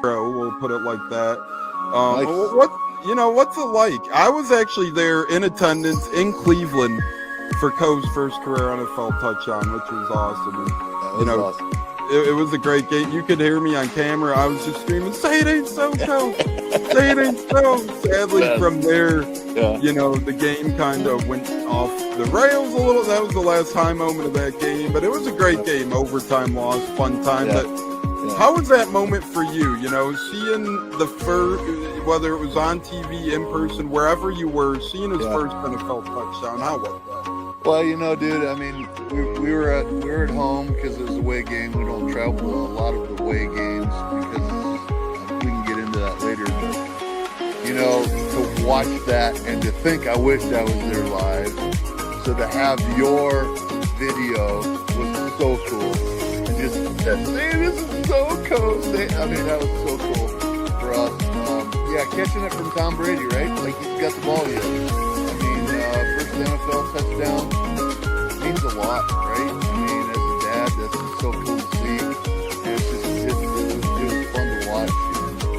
hero, we'll put it like that. Nice. What's it like? I was actually there in attendance in Cleveland for Coe's first career NFL touchdown, which was awesome. And, Awesome. It was a great game. You could hear me on camera. I was just screaming, "Say it ain't so, Coe! Say it ain't so!" Sadly, from there, the game kind of went off the rails a little. That was the last high moment of that game, but it was a great game. Overtime loss, fun time. Yeah. But how was that moment for you? Seeing the first, whether it was on TV, in person, wherever you were, seeing his first NFL touchdown. How was that? Well, dude, I mean, we were at home because it was a away game. We don't travel to a lot of the away games because we can get into that later. But, to watch that and to think I wished I was there live. So to have your video was so cool. And just that, this is so cool. I mean, that was so cool for us. Catching it from Tom Brady, right? Like he's got the ball yet. First NFL touchdown means a lot, right? I mean, as a dad, that's just so cool to see. And it was fun to watch.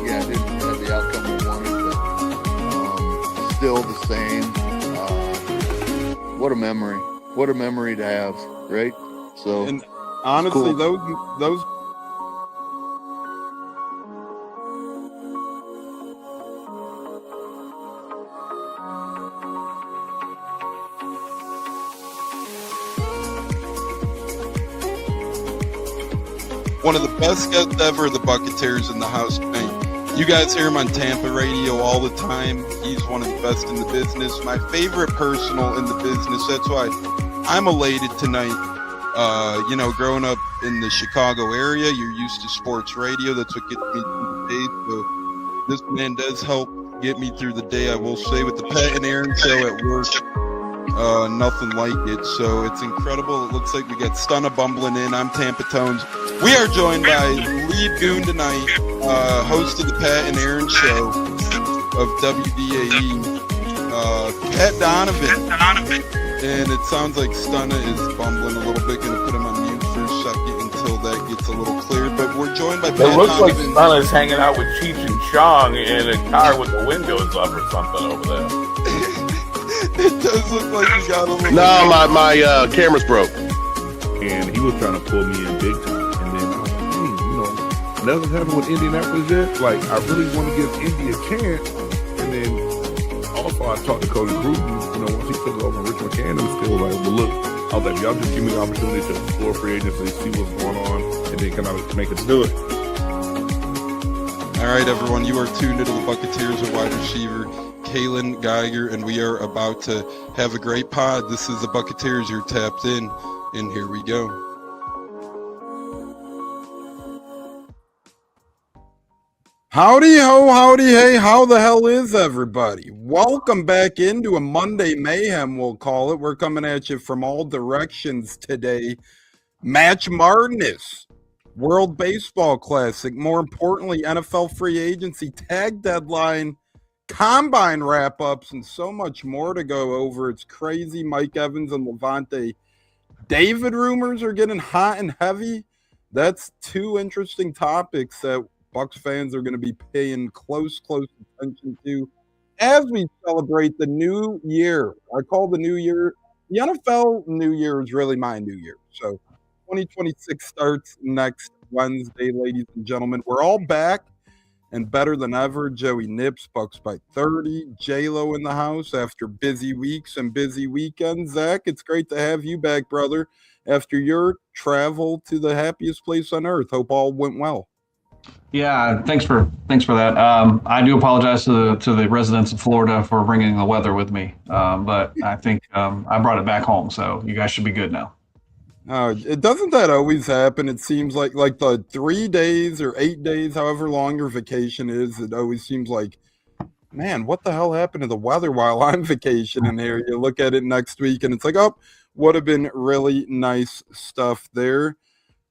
And, it didn't have the outcome we wanted, but still the same. What a memory! What a memory to have, right? So, and honestly, cool. those. One of the best guests ever, the Buccateers in the house. You guys hear him on Tampa radio all the time. He's one of the best in the business. My favorite personal in the business. That's why I'm elated tonight. Growing up in the Chicago area, you're used to sports radio. That's what gets me through the day. So this man does help get me through the day, I will say, with the Pat and Aaron show at work. Nothing like it. So it's incredible. It looks like we got Stunna bumbling in. I'm Tampa Tones. We are joined by lead goon tonight, host of the Pat and Aaron show of WBAE, Pat Donovan. And it sounds like Stunna is bumbling a little bit. Going to put him on mute for a second until that gets a little clear. But we're joined by Pat Donovan. It looks like Stunna's hanging out with Cheech and Chong in a car with the windows up or something over there. It does look like you got a little... No, my camera's broke. And he was trying to pull me in big time. And then I was like, nothing happened with Indianapolis yet. Like, I really want to give Indy a chance. And then also I talked to Cody Gruden, once he took over Rich McCann, it was still like, well, look, I was like, y'all just give me the opportunity to explore free agency, see what's going on, and then can I make it do it. All right, everyone, you are tuned into the Buccateers, a wide receiver, Kalen Geiger, and we are about to have a great pod. This is the Buccateers. You're tapped in, and here we go. Howdy ho, howdy hey, how the hell is everybody? Welcome back into a Monday Mayhem, we'll call it. We're coming at you from all directions today. Match Madness, World Baseball Classic, more importantly, NFL free agency, tag deadline, combine wrap-ups, and so much more to go over. It's crazy. Mike Evans and Lavonte David rumors are getting hot and heavy. That's two interesting topics that Bucs fans are going to be paying close attention to as we celebrate the new year. I call the new year, the NFL New Year is really my new year. So 2026 starts next Wednesday, ladies and gentlemen. We're all back and better than ever. Joey Nips, Bucs by 30. J-Lo in the house after busy weeks and busy weekends. Zach, it's great to have you back, brother, after your travel to the happiest place on earth. Hope all went well. Yeah, thanks for that. I do apologize to the residents of Florida for bringing the weather with me, but I think I brought it back home, so you guys should be good now. It doesn't that always happen? It seems like the 3 days or 8 days, however long your vacation is, it always seems like, man, what the hell happened to the weather while I'm vacationing here? You look at it next week and it's like, oh, would have been really nice stuff there.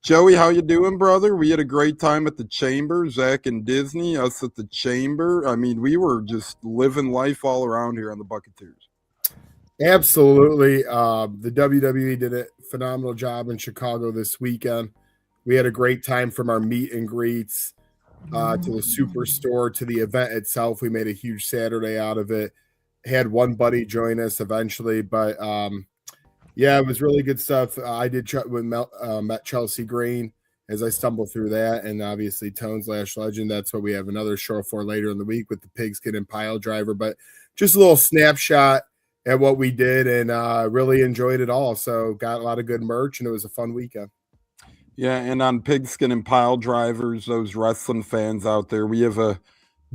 Joey, how you doing, brother? We had a great time at the Chamber, Zach and Disney, us at the Chamber. I mean, we were just living life all around here on the Buccateers. Absolutely. The WWE did a phenomenal job in Chicago this weekend. We had a great time from our meet and greets. to the Superstore, to the event itself. We made a huge Saturday out of it. Had one buddy join us eventually, but yeah, it was really good stuff. I did met Chelsea Green as I stumbled through that, and obviously Tones Lash Legend. That's what we have another show for later in the week with the Pigskin and Pile Driver. But just a little snapshot at what we did, and really enjoyed it all. So got a lot of good merch, and it was a fun weekend. Yeah, and on Pigskin and Pile Drivers, those wrestling fans out there, we have a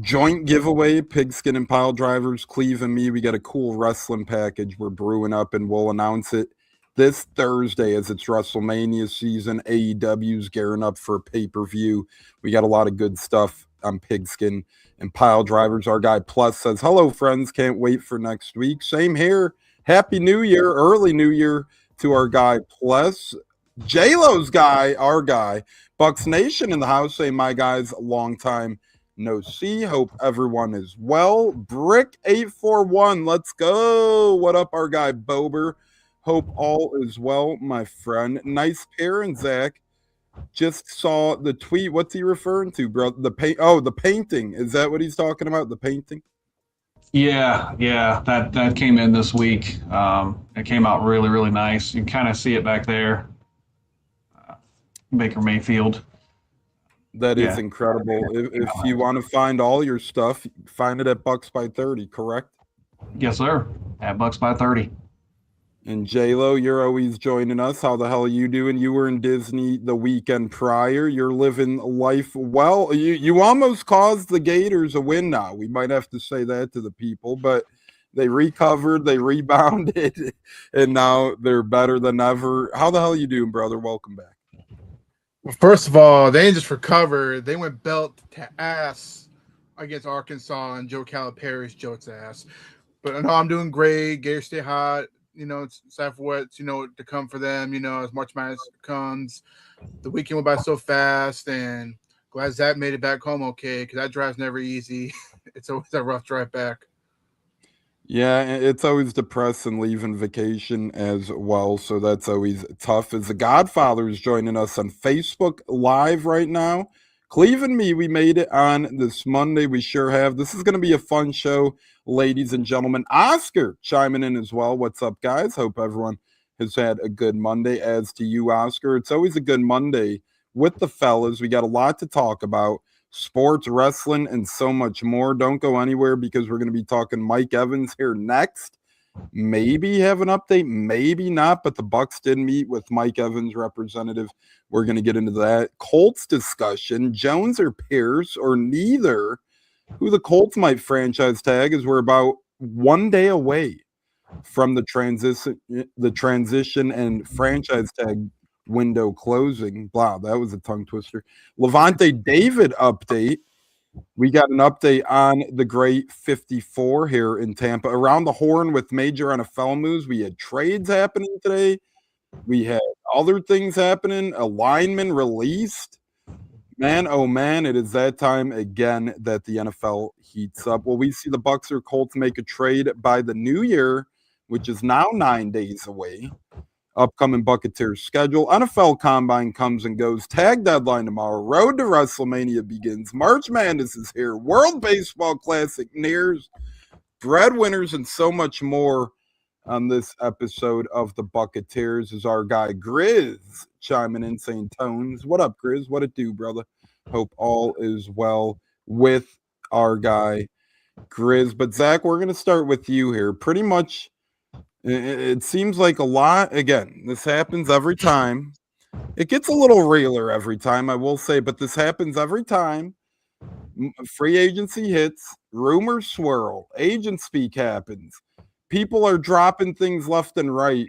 joint giveaway, Pigskin and Pile Drivers, Cleve and me. We got a cool wrestling package we're brewing up, and we'll announce it this Thursday as it's WrestleMania season. AEW's gearing up for a pay-per-view. We got a lot of good stuff on Pigskin and Pile Drivers. Our guy Plus says, hello, friends. Can't wait for next week. Same here. Happy New Year, early New Year to our guy Plus. J-Lo's guy, our guy. Bucs Nation in the house. Say, my guys, long time no see. Hope everyone is well. Brick841, let's go. What up, our guy Bober? Hope all is well, my friend. Nice pair, and Zach just saw the tweet. What's he referring to, bro? The painting. Is that what he's talking about? The painting? Yeah, that came in this week. It came out really, really nice. You can kind of see it back there. Baker Mayfield. That is incredible. If you want to find all your stuff, find it at Bucs by 30, correct? Yes, sir. At Bucs by 30. And J-Lo, you're always joining us. How the hell are you doing? You were in Disney the weekend prior. You're living life well. You almost caused the Gators a win now. We might have to say that to the people, but they recovered, they rebounded, and now they're better than ever. How the hell are you doing, brother? Welcome back. Well, first of all, they didn't just recover. They went belt to ass against Arkansas, and Joe Calipari's Joe's ass. But no, I'm doing great. Gators stay hot. It's sad for what's, to come for them, as March Madness comes. The weekend went by so fast, and glad Zach made it back home okay, because that drive's never easy. It's always a rough drive back. Yeah, it's always depressing leaving vacation as well, so that's always tough. As the Godfather is joining us on Facebook Live right now. Cleve and me, we made it on this Monday. We sure have. This is going to be a fun show, ladies and gentlemen. Oscar chiming in as well. What's up, guys? Hope everyone has had a good Monday, as to you, Oscar. It's always a good Monday with the fellas. We got a lot to talk about. Sports, wrestling, and so much more. Don't go anywhere, because we're going to be talking Mike Evans here next. Maybe have an update, maybe not, but the Bucs did meet with Mike Evans' representative. We're going to get into that. Colts discussion, Jones or Pierce, or neither, who the Colts might franchise tag, as we're about 1 day away from the transition and franchise tag window closing. Wow, that was a tongue twister. Lavonte David update. We got an update on the great 54 here in Tampa. Around the horn with major NFL moves. We had trades happening today. We had other things happening. A lineman released. Man, oh man, it is that time again that the NFL heats up. Will we see the Bucs or Colts make a trade by the new year, which is now 9 days away? Upcoming Buccateers schedule. NFL Combine comes and goes. Tag deadline tomorrow. Road to WrestleMania begins. March Madness is here. World Baseball Classic Nears. Breadwinners and so much more on this episode of the Buccateers. Is our guy Grizz chiming in saying, Tones. What up, Grizz? What it do, brother? Hope all is well with our guy Grizz. But Zach, we're going to start with you here. Pretty much, it seems like a lot. Again, this happens every time. It gets a little realer every time, I will say, but this happens every time. Free agency hits, rumors swirl, agent speak happens. People are dropping things left and right.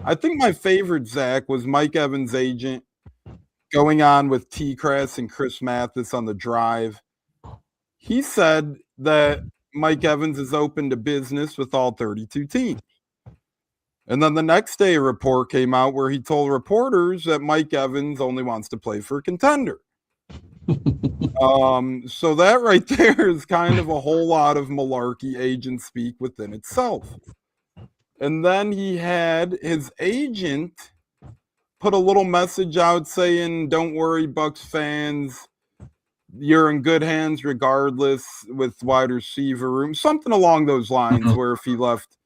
I think my favorite, Zach, was Mike Evans' agent going on with T-Crass and Chris Mathis on the drive. He said that Mike Evans is open to business with all 32 teams. And then the next day, a report came out where he told reporters that Mike Evans only wants to play for a contender. So that right there is kind of a whole lot of malarkey agent speak within itself. And then he had his agent put a little message out saying, don't worry, Bucs fans, you're in good hands regardless with wide receiver room, something along those lines where if he left,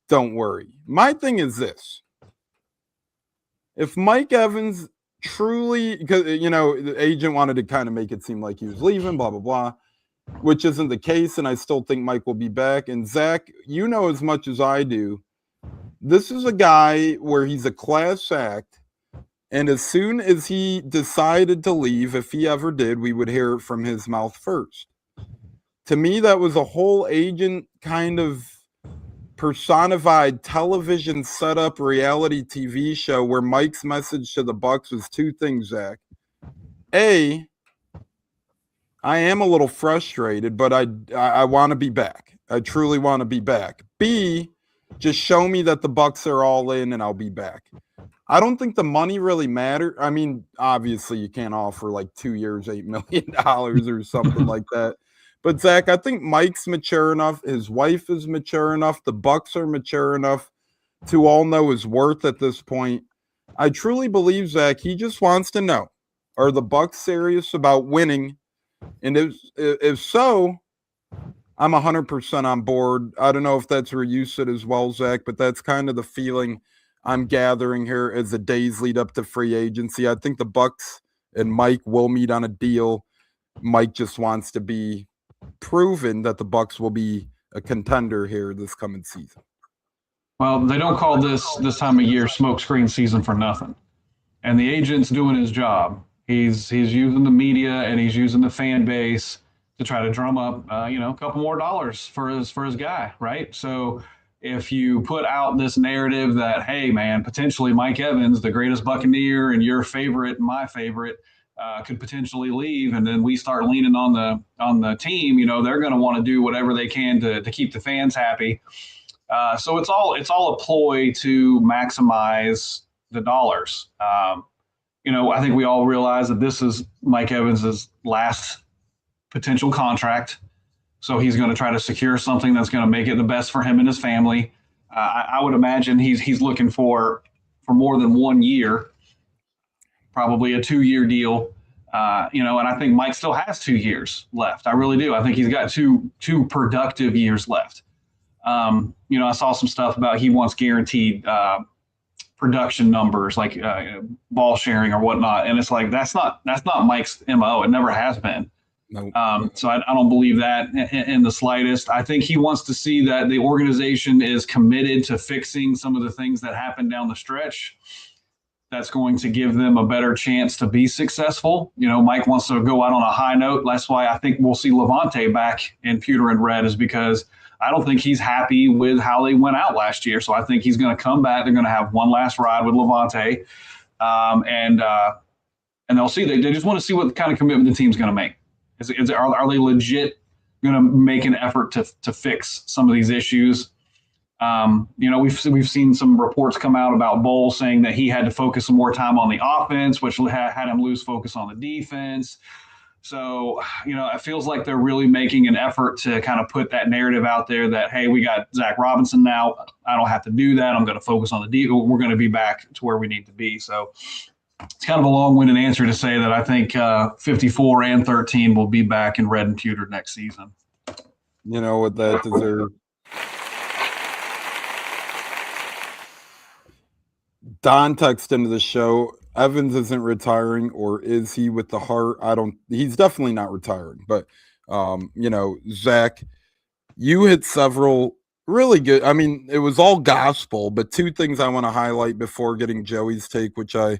don't worry. My thing is this. If Mike Evans truly, because, the agent wanted to kind of make it seem like he was leaving, blah, blah, blah, which isn't the case, and I still think Mike will be back. And Zach, you know as much as I do, this is a guy where he's a class act. And as soon as he decided to leave, if he ever did, we would hear it from his mouth first. To me, that was a whole agent kind of personified television setup reality TV show where Mike's message to the Bucs was two things, Zach. A, I am a little frustrated, but I want to be back. I truly want to be back. B, just show me that the Bucs are all in and I'll be back. I don't think the money really mattered. I mean, obviously you can't offer like 2 years, $8 million or something like that. But Zach, I think Mike's mature enough. His wife is mature enough. The Bucs are mature enough to all know his worth at this point. I truly believe, Zach, he just wants to know, are the Bucs serious about winning? And if so, I'm 100% on board. I don't know if that's where you sit as well, Zach, but that's kind of the feeling I'm gathering here as the days lead up to free agency. I think the Bucs and Mike will meet on a deal. Mike just wants to be proven that the Bucs will be a contender here this coming season. Well, they don't call this time of year smokescreen season for nothing. And the agent's doing his job. He's using the media and he's using the fan base to try to drum up a couple more dollars for his guy, right? So if you put out this narrative that, hey, man, potentially Mike Evans, the greatest Buccaneer and your favorite and my favorite, could potentially leave, and then we start leaning on the team, they're going to want to do whatever they can to keep the fans happy. So it's all a ploy to maximize the dollars. I think we all realize that this is Mike Evans's last potential contract. So he's going to try to secure something that's going to make it the best for him and his family. I would imagine he's looking for more than 1 year, probably a 2-year deal. And I think Mike still has 2 years left. I really do. I think he's got two productive years left. I saw some stuff about he wants guaranteed production numbers, like ball sharing or whatnot. And it's like, that's not Mike's MO. It never has been. Nope. So I don't believe that in the slightest. I think he wants to see that the organization is committed to fixing some of the things that happened down the stretch. That's going to give them a better chance to be successful. Mike wants to go out on a high note. That's why I think we'll see Lavonte back in pewter and red, is because I don't think he's happy with how they went out last year. So I think he's going to come back. They're going to have one last ride with Lavonte. And they'll see. They just want to see what kind of commitment the team's going to make. Are they legit going to make an effort to fix some of these issues? We've seen some reports come out about Bowles saying that he had to focus some more time on the offense, which had him lose focus on the defense. So, it feels like they're really making an effort to kind of put that narrative out there that, hey, we got Zach Robinson now. I don't have to do that. I'm going to focus on the defense. We're going to be back to where we need to be. So it's kind of a long-winded answer to say that I think 54 and 13 will be back in red and pewter next season. You know what that deserves? Don texted into the show, Evans isn't retiring, or is he with the heart? He's definitely not retiring. But, Zach, you hit several really good. I mean, it was all gospel, but two things I want to highlight before getting Joey's take, which I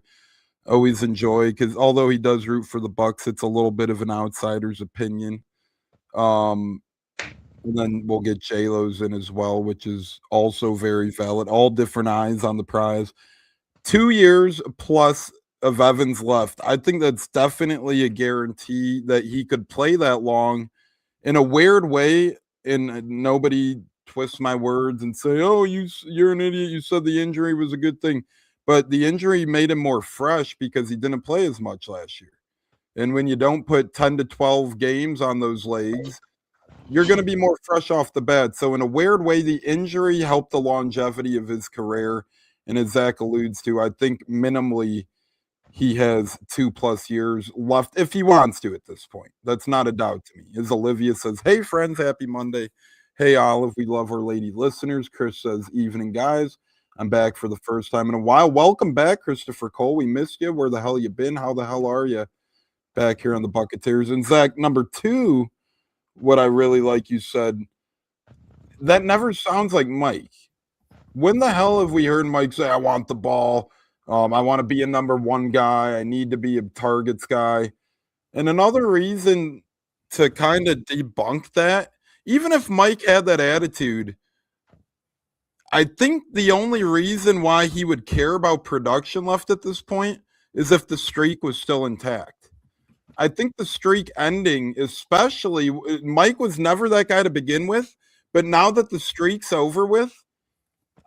always enjoy, because although he does root for the Bucs, it's a little bit of an outsider's opinion. And then we'll get J-Lo's in as well, which is also very valid. All different eyes on the prize. 2 years plus of Evans left. I think that's definitely a guarantee that he could play that long. In a weird way, and nobody twist my words and say, oh, you're an idiot. You said the injury was a good thing. But the injury made him more fresh because he didn't play as much last year. And when you don't put 10 to 12 games on those legs, you're going to be more fresh off the bat. So in a weird way, the injury helped the longevity of his career. And as Zach alludes to, I think minimally he has 2+ years left if he wants to at this point. That's not a doubt to me. As Olivia says, hey, friends, happy Monday. Hey, Olive, we love our lady listeners. Chris says, evening, guys. I'm back for the first time in a while. Welcome back, Christopher Cole. We missed you. Where the hell you been? How the hell are you back here on the Buccateers? And Zach, number 2, what I really like you said, that never sounds like Mike. When the hell have we heard Mike say, I want the ball, I want to be a number 1 guy, I need to be a targets guy? And another reason to kind of debunk that, even if Mike had that attitude, I think the only reason why he would care about production left at this point is if the streak was still intact. I think the streak ending, especially, Mike was never that guy to begin with, but now that the streak's over with,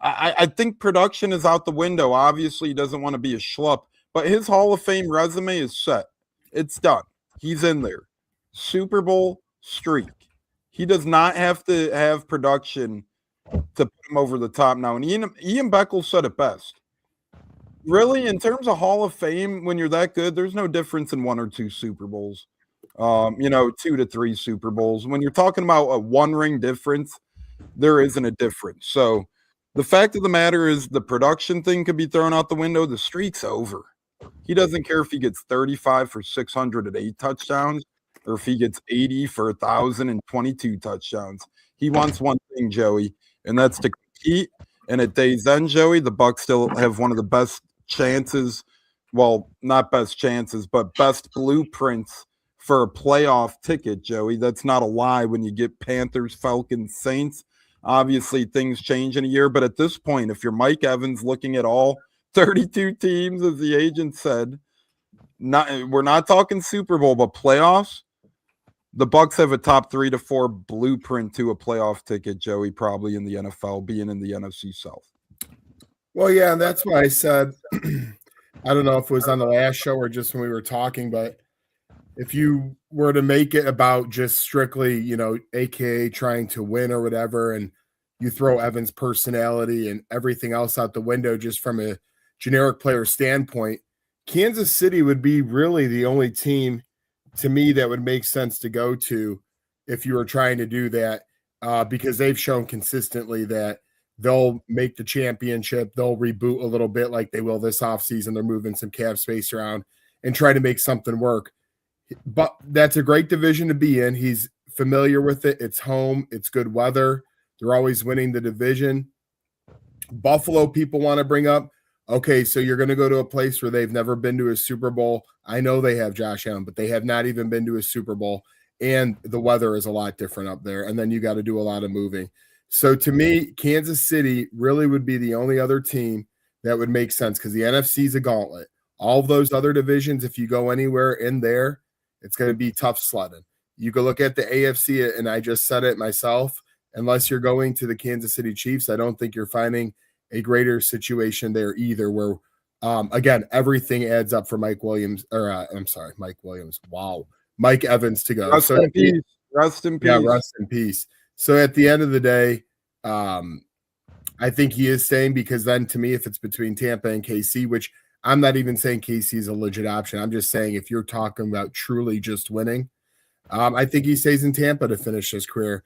I think production is out the window. Obviously, he doesn't want to be a schlup, but his Hall of Fame resume is set. It's done. He's in there. Super Bowl streak. He does not have to have production to put him over the top now. And Ian Beckles said it best. Really, in terms of Hall of Fame, when you're that good, there's no difference in 1 or 2 Super Bowls. 2 to 3 Super Bowls. When you're talking about a 1-ring difference, there isn't a difference. So the fact of the matter is the production thing could be thrown out the window. The streak's over. He doesn't care if he gets 35 for 608 touchdowns or if he gets 80 for 1,022 touchdowns. He wants one thing, Joey, and that's to compete. And at day's end, Joey, the Bucs still have one of the best chances. Well, not best chances, but best blueprints for a playoff ticket, Joey. That's not a lie when you get Panthers, Falcons, Saints. Obviously, things change in a year, but at this point, if you're Mike Evans looking at all 32 teams, as the agent said, we're not talking Super Bowl, but playoffs, the Bucs have a top 3 to 4 blueprint to a playoff ticket, Joey, probably in the NFL, being in the NFC South. Well, yeah, and that's why I said, I don't know if it was on the last show or just when we were talking, but if you were to make it about just strictly, AKA trying to win or whatever, and you throw Evans' personality and everything else out the window just from a generic player standpoint, Kansas City would be really the only team to me that would make sense to go to if you were trying to do that, because they've shown consistently that they'll make the championship, they'll reboot a little bit like they will this offseason. They're moving some cap space around and try to make something work. But that's a great division to be in. He's familiar with it. It's home. It's good weather. They're always winning the division. Buffalo people want to bring up, okay, so you're going to go to a place where they've never been to a Super Bowl. I know they have Josh Allen, but they have not even been to a Super Bowl, and the weather is a lot different up there, and then you got to do a lot of moving. So to me, Kansas City really would be the only other team that would make sense because the NFC is a gauntlet. All of those other divisions, if you go anywhere in there, it's going to be tough sledding. You can look at the AFC, and I just said it myself, unless you're going to the Kansas City Chiefs, I don't think you're finding a greater situation there either where, again, everything adds up for Mike Williams. Wow. Mike Evans to go. Rest in peace. Yeah, rest in peace. So at the end of the day, I think he is staying because then to me, if it's between Tampa and KC, which I'm not even saying KC is a legit option. I'm just saying if you're talking about truly just winning, I think he stays in Tampa to finish his career.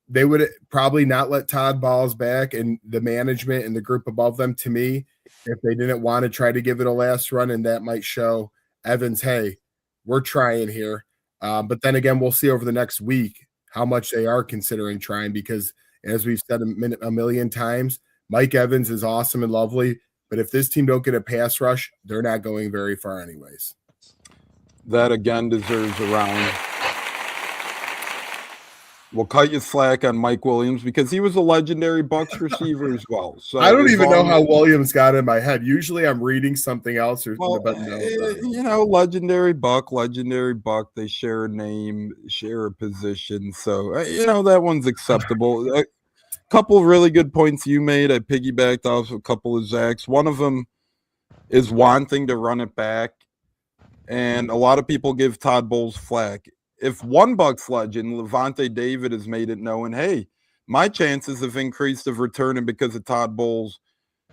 They would probably not let Todd Bowles back and the management and the group above them, to me, if they didn't want to try to give it a last run, and that might show Evans, hey, we're trying here. But then again, we'll see over the next week how much they are considering trying because, as we've said a million times, Mike Evans is awesome and lovely, but if this team don't get a pass rush, they're not going very far anyways. That, again, deserves a round. We'll cut you slack on Mike Williams because he was a legendary Bucs receiver as well. So I don't even know how Williams got in my head. Usually I'm reading something else. Legendary Buck. They share a name, share a position. So, that one's acceptable. A couple really good points you made. I piggybacked off a couple of Zach's. One of them is wanting to run it back. And a lot of people give Todd Bowles flack. If one Bucs legend, Lavonte David, has made it known, hey, my chances have increased of returning because of Todd Bowles,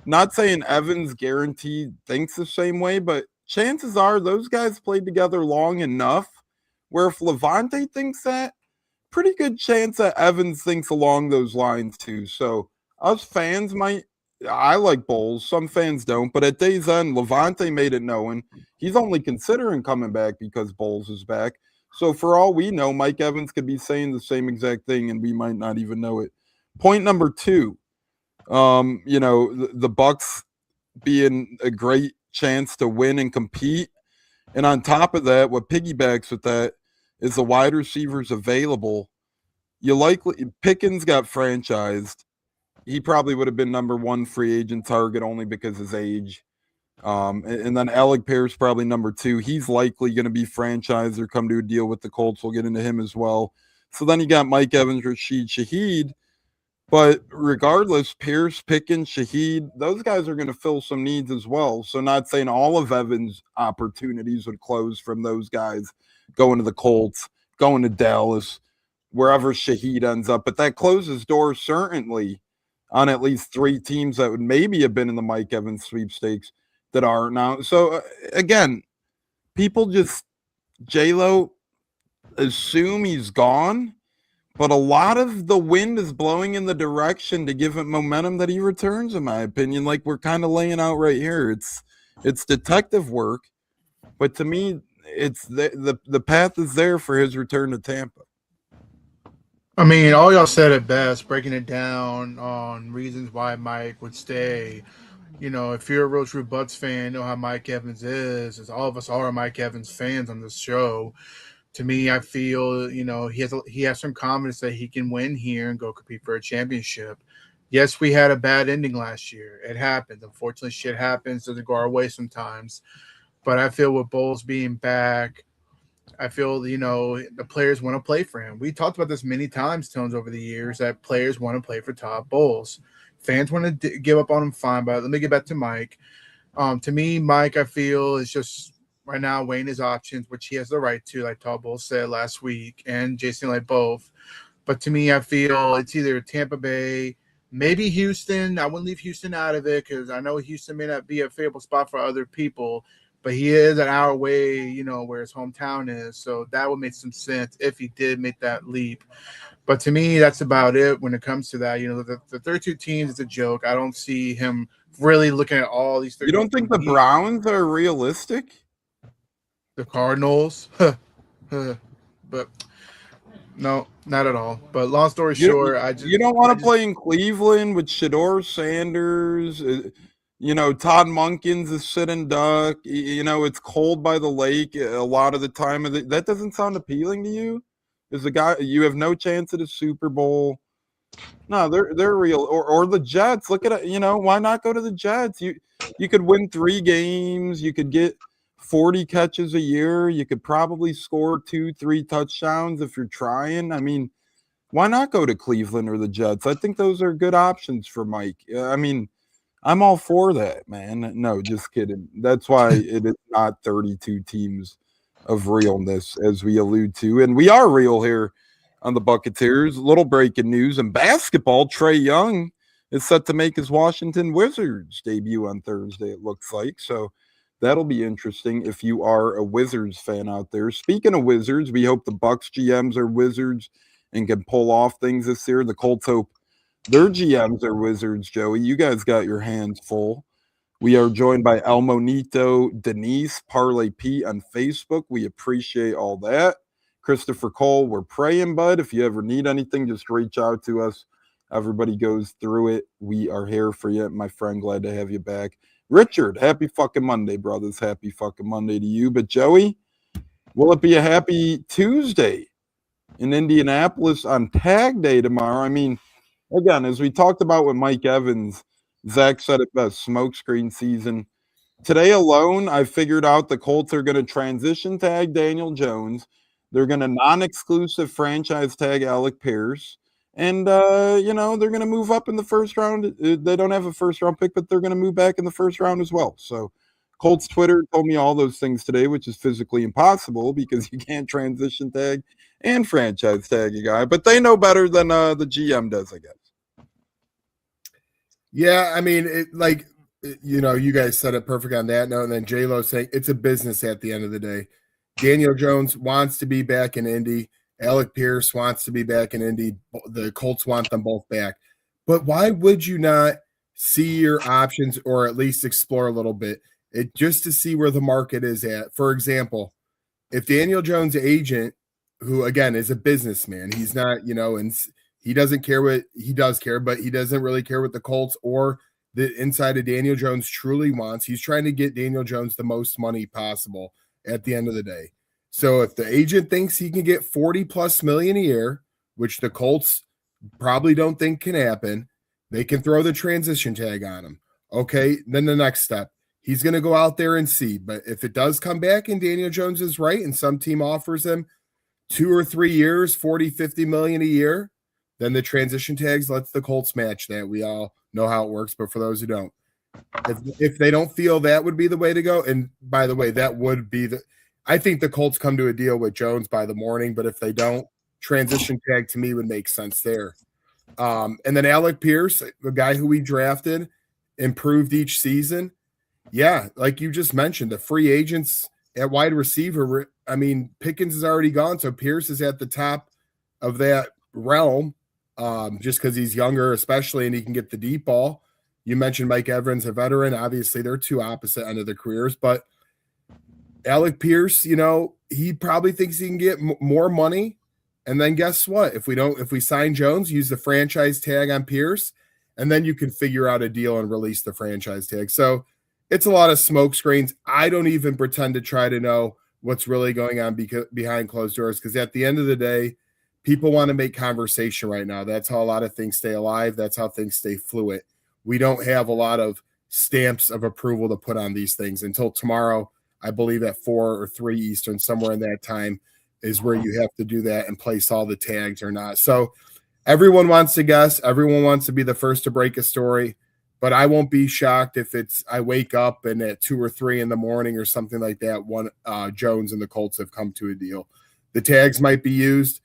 Not saying Evans guaranteed thinks the same way, but chances are those guys played together long enough where if Lavonte thinks that, pretty good chance that Evans thinks along those lines too. So us fans I like Bowles. Some fans don't, but at day's end, Lavonte made it known he's only considering coming back because Bowles is back. So for all we know, Mike Evans could be saying the same exact thing, and we might not even know it. Point number 2, the Bucs being a great chance to win and compete. And on top of that, what piggybacks with that is the wide receivers available. Pickens got franchised. He probably would have been number 1 free agent target only because of his age. And then Alec Pierce probably number 2. He's likely going to be franchised or come to a deal with the Colts. We'll get into him as well. So then you got Mike Evans, Rashid Shaheed. But regardless, Pierce, Pickens, Shaheed, those guys are going to fill some needs as well. So not saying all of Evans' opportunities would close from those guys going to the Colts, going to Dallas, wherever Shaheed ends up. But that closes doors certainly on at least 3 teams that would maybe have been in the Mike Evans sweepstakes that are now. So again, people just, J-Lo, assume he's gone. But a lot of the wind is blowing in the direction to give him momentum that he returns, in my opinion, like we're kind of laying out right here. It's detective work, but to me, it's the path is there for his return to Tampa. I mean, all y'all said it best, breaking it down on reasons why Mike would stay. If you're a real true Bucs fan, you know how Mike Evans is, as all of us are Mike Evans fans on this show. To me, I feel, he has some confidence that he can win here and go compete for a championship. Yes, we had a bad ending last year. It happened. Unfortunately, shit happens. Doesn't go our way sometimes. But I feel with Bowles being back, I feel, the players want to play for him. We talked about this many times, Tones, over the years, that players want to play for Todd Bowles. Fans want to give up on him, fine. But let me get back to Mike. To me, Mike, I feel, is just right now weighing his options, which he has the right to, like Todd Bowles said last week, and Jason Light both. But to me, I feel it's either Tampa Bay, maybe Houston. I wouldn't leave Houston out of it because I know Houston may not be a favorable spot for other people, but he is an hour away, where his hometown is. So that would make some sense if he did make that leap. But to me, that's about it when it comes to that. The 32 teams is a joke. I don't see him really looking at all these 32 You don't think the Browns are realistic? The Cardinals, but no, not at all. But long story short, you don't want to play in Cleveland with Shedeur Sanders. Todd Munkins is sitting duck. It's cold by the lake a lot of the time. That doesn't sound appealing to you? As a guy, you have no chance at a Super Bowl. No, they're real. Or the Jets. Look at it. Why not go to the Jets? You could win 3 games. You could get 40 catches a year. You could probably score 2-3 touchdowns if you're trying. I mean, why not go to Cleveland or the Jets? I think those are good options for Mike. I mean, I'm all for that, man. No, just kidding. That's why it is not 32 teams of realness, as we allude to. And we are real here on the Buccateers. Little breaking news in basketball. Trae Young is set to make his Washington Wizards debut on Thursday, it looks like. So that'll be interesting if you are a Wizards fan out there. Speaking of Wizards, we hope the Bucs GMs are Wizards and can pull off things this year. The Colts hope their GMs are Wizards, Joey. You guys got your hands full. We are joined by El Monito, Denise, Parlay Pete on Facebook. We appreciate all that. Christopher Cole, we're praying, bud. If you ever need anything, just reach out to us. Everybody goes through it. We are here for you, my friend. Glad to have you back. Richard, happy fucking Monday, brothers. Happy fucking Monday to you. But Joey, will it be a happy Tuesday in Indianapolis on Tag Day tomorrow? I mean, again, as we talked about with Mike Evans, Zach said it best, smokescreen season. Today alone, I figured out the Colts are going to transition tag Daniel Jones. They're going to non-exclusive franchise tag Alec Pierce. And, they're going to move up in the first round. They don't have a first-round pick, but they're going to move back in the first round as well. So Colts Twitter told me all those things today, which is physically impossible because you can't transition tag and franchise tag a guy. But they know better than the GM does, I guess. Yeah, I mean, you guys said it perfect on that note, and then J-Lo saying it's a business at the end of the day. Daniel Jones wants to be back in Indy. Alec Pierce wants to be back in Indy. The Colts want them both back. But why would you not see your options or at least explore a little bit just to see where the market is at? For example, if Daniel Jones' agent, who again is a businessman, he's not, and he doesn't care what he does care, but he doesn't really care what the Colts or the inside of Daniel Jones truly wants. He's trying to get Daniel Jones the most money possible at the end of the day. So if the agent thinks he can get 40 plus million a year, which the Colts probably don't think can happen, they can throw the transition tag on him. Okay, then the next step, he's going to go out there and see. But if it does come back and Daniel Jones is right and some team offers him 2 or 3 years, 40, 50 million a year, then the transition tags lets the Colts match that. We all know how it works, but for those who don't, if they don't feel that would be the way to go, and by the way, that would be I think the Colts come to a deal with Jones by the morning, but if they don't, transition tag to me would make sense there. And then Alec Pierce, the guy who we drafted, improved each season. Yeah, like you just mentioned, the free agents at wide receiver, I mean, Pickens is already gone, so Pierce is at the top of that realm, just because he's younger, especially, and he can get the deep ball. You mentioned Mike Evans, a veteran. Obviously, they're two opposite end of their careers, but Alec Pierce, he probably thinks he can get more money. And then guess what? If we sign Jones, use the franchise tag on Pierce, and then you can figure out a deal and release the franchise tag. So it's a lot of smoke screens. I don't even pretend to try to know what's really going on behind closed doors, because at the end of the day, people want to make conversation right now. That's how a lot of things stay alive. That's how things stay fluid. We don't have a lot of stamps of approval to put on these things until tomorrow. I believe at 4 or 3 Eastern, somewhere in that time, is where you have to do that and place all the tags or not. So everyone wants to guess. Everyone wants to be the first to break a story. But I won't be shocked if I wake up and at 2 or 3 in the morning or something like that, Jones and the Colts have come to a deal. The tags might be used,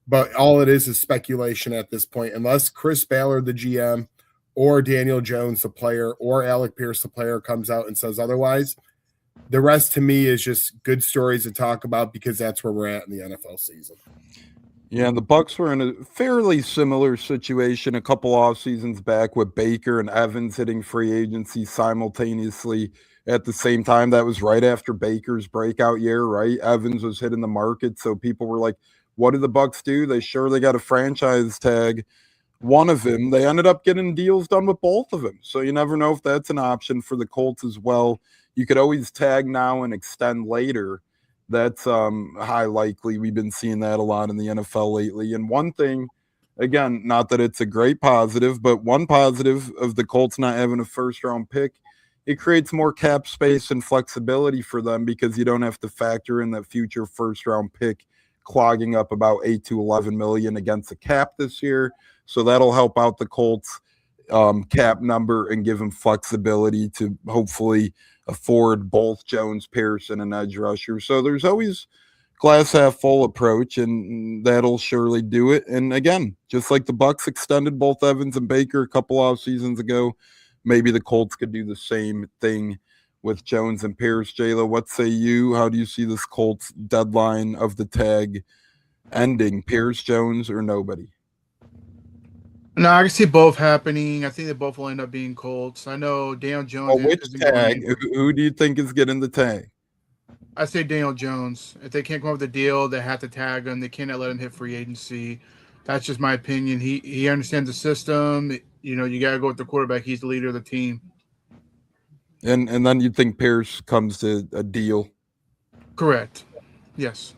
but all it is speculation at this point. Unless Chris Ballard, the GM, or Daniel Jones, the player, or Alec Pierce, the player, comes out and says otherwise, the rest to me is just good stories to talk about, because that's where we're at in the NFL season. Yeah, the Bucs were in a fairly similar situation a couple off seasons back with Baker and Evans hitting free agency simultaneously at the same time. That was right after Baker's breakout year, right? Evans was hitting the market, so people were like, what did the Bucs do? They surely got a franchise tag one of him. They ended up getting deals done with both of them, so you never know if that's an option for the Colts as well. You could always tag now and extend later. That's high likely. We've been seeing that a lot in the NFL lately. And one thing, again, not that it's a great positive, but one positive of the Colts not having a first-round pick, it creates more cap space and flexibility for them, because you don't have to factor in that future first-round pick clogging up about 8 to 11 million against the cap this year. So that'll help out the Colts cap number and give them flexibility to hopefully afford both Jones, Pierce, and an edge rusher. So there's always glass half full approach, and that'll surely do it. And again, just like the Bucs extended both Evans and Baker a couple off seasons ago, maybe the Colts could do the same thing with Jones and Pierce. Jayla, what say you? How do you see this Colts deadline of the tag ending? Pierce, Jones, or nobody? No, I can see both happening. I think they both will end up being Colts. I know Daniel Jones. Oh, which tag? Who do you think is getting the tag? I say Daniel Jones. If they can't come up with a deal, they have to tag him. They cannot let him hit free agency. That's just my opinion. He understands the system. You got to go with the quarterback. He's the leader of the team. And then you think Pierce comes to a deal? Correct. Yes.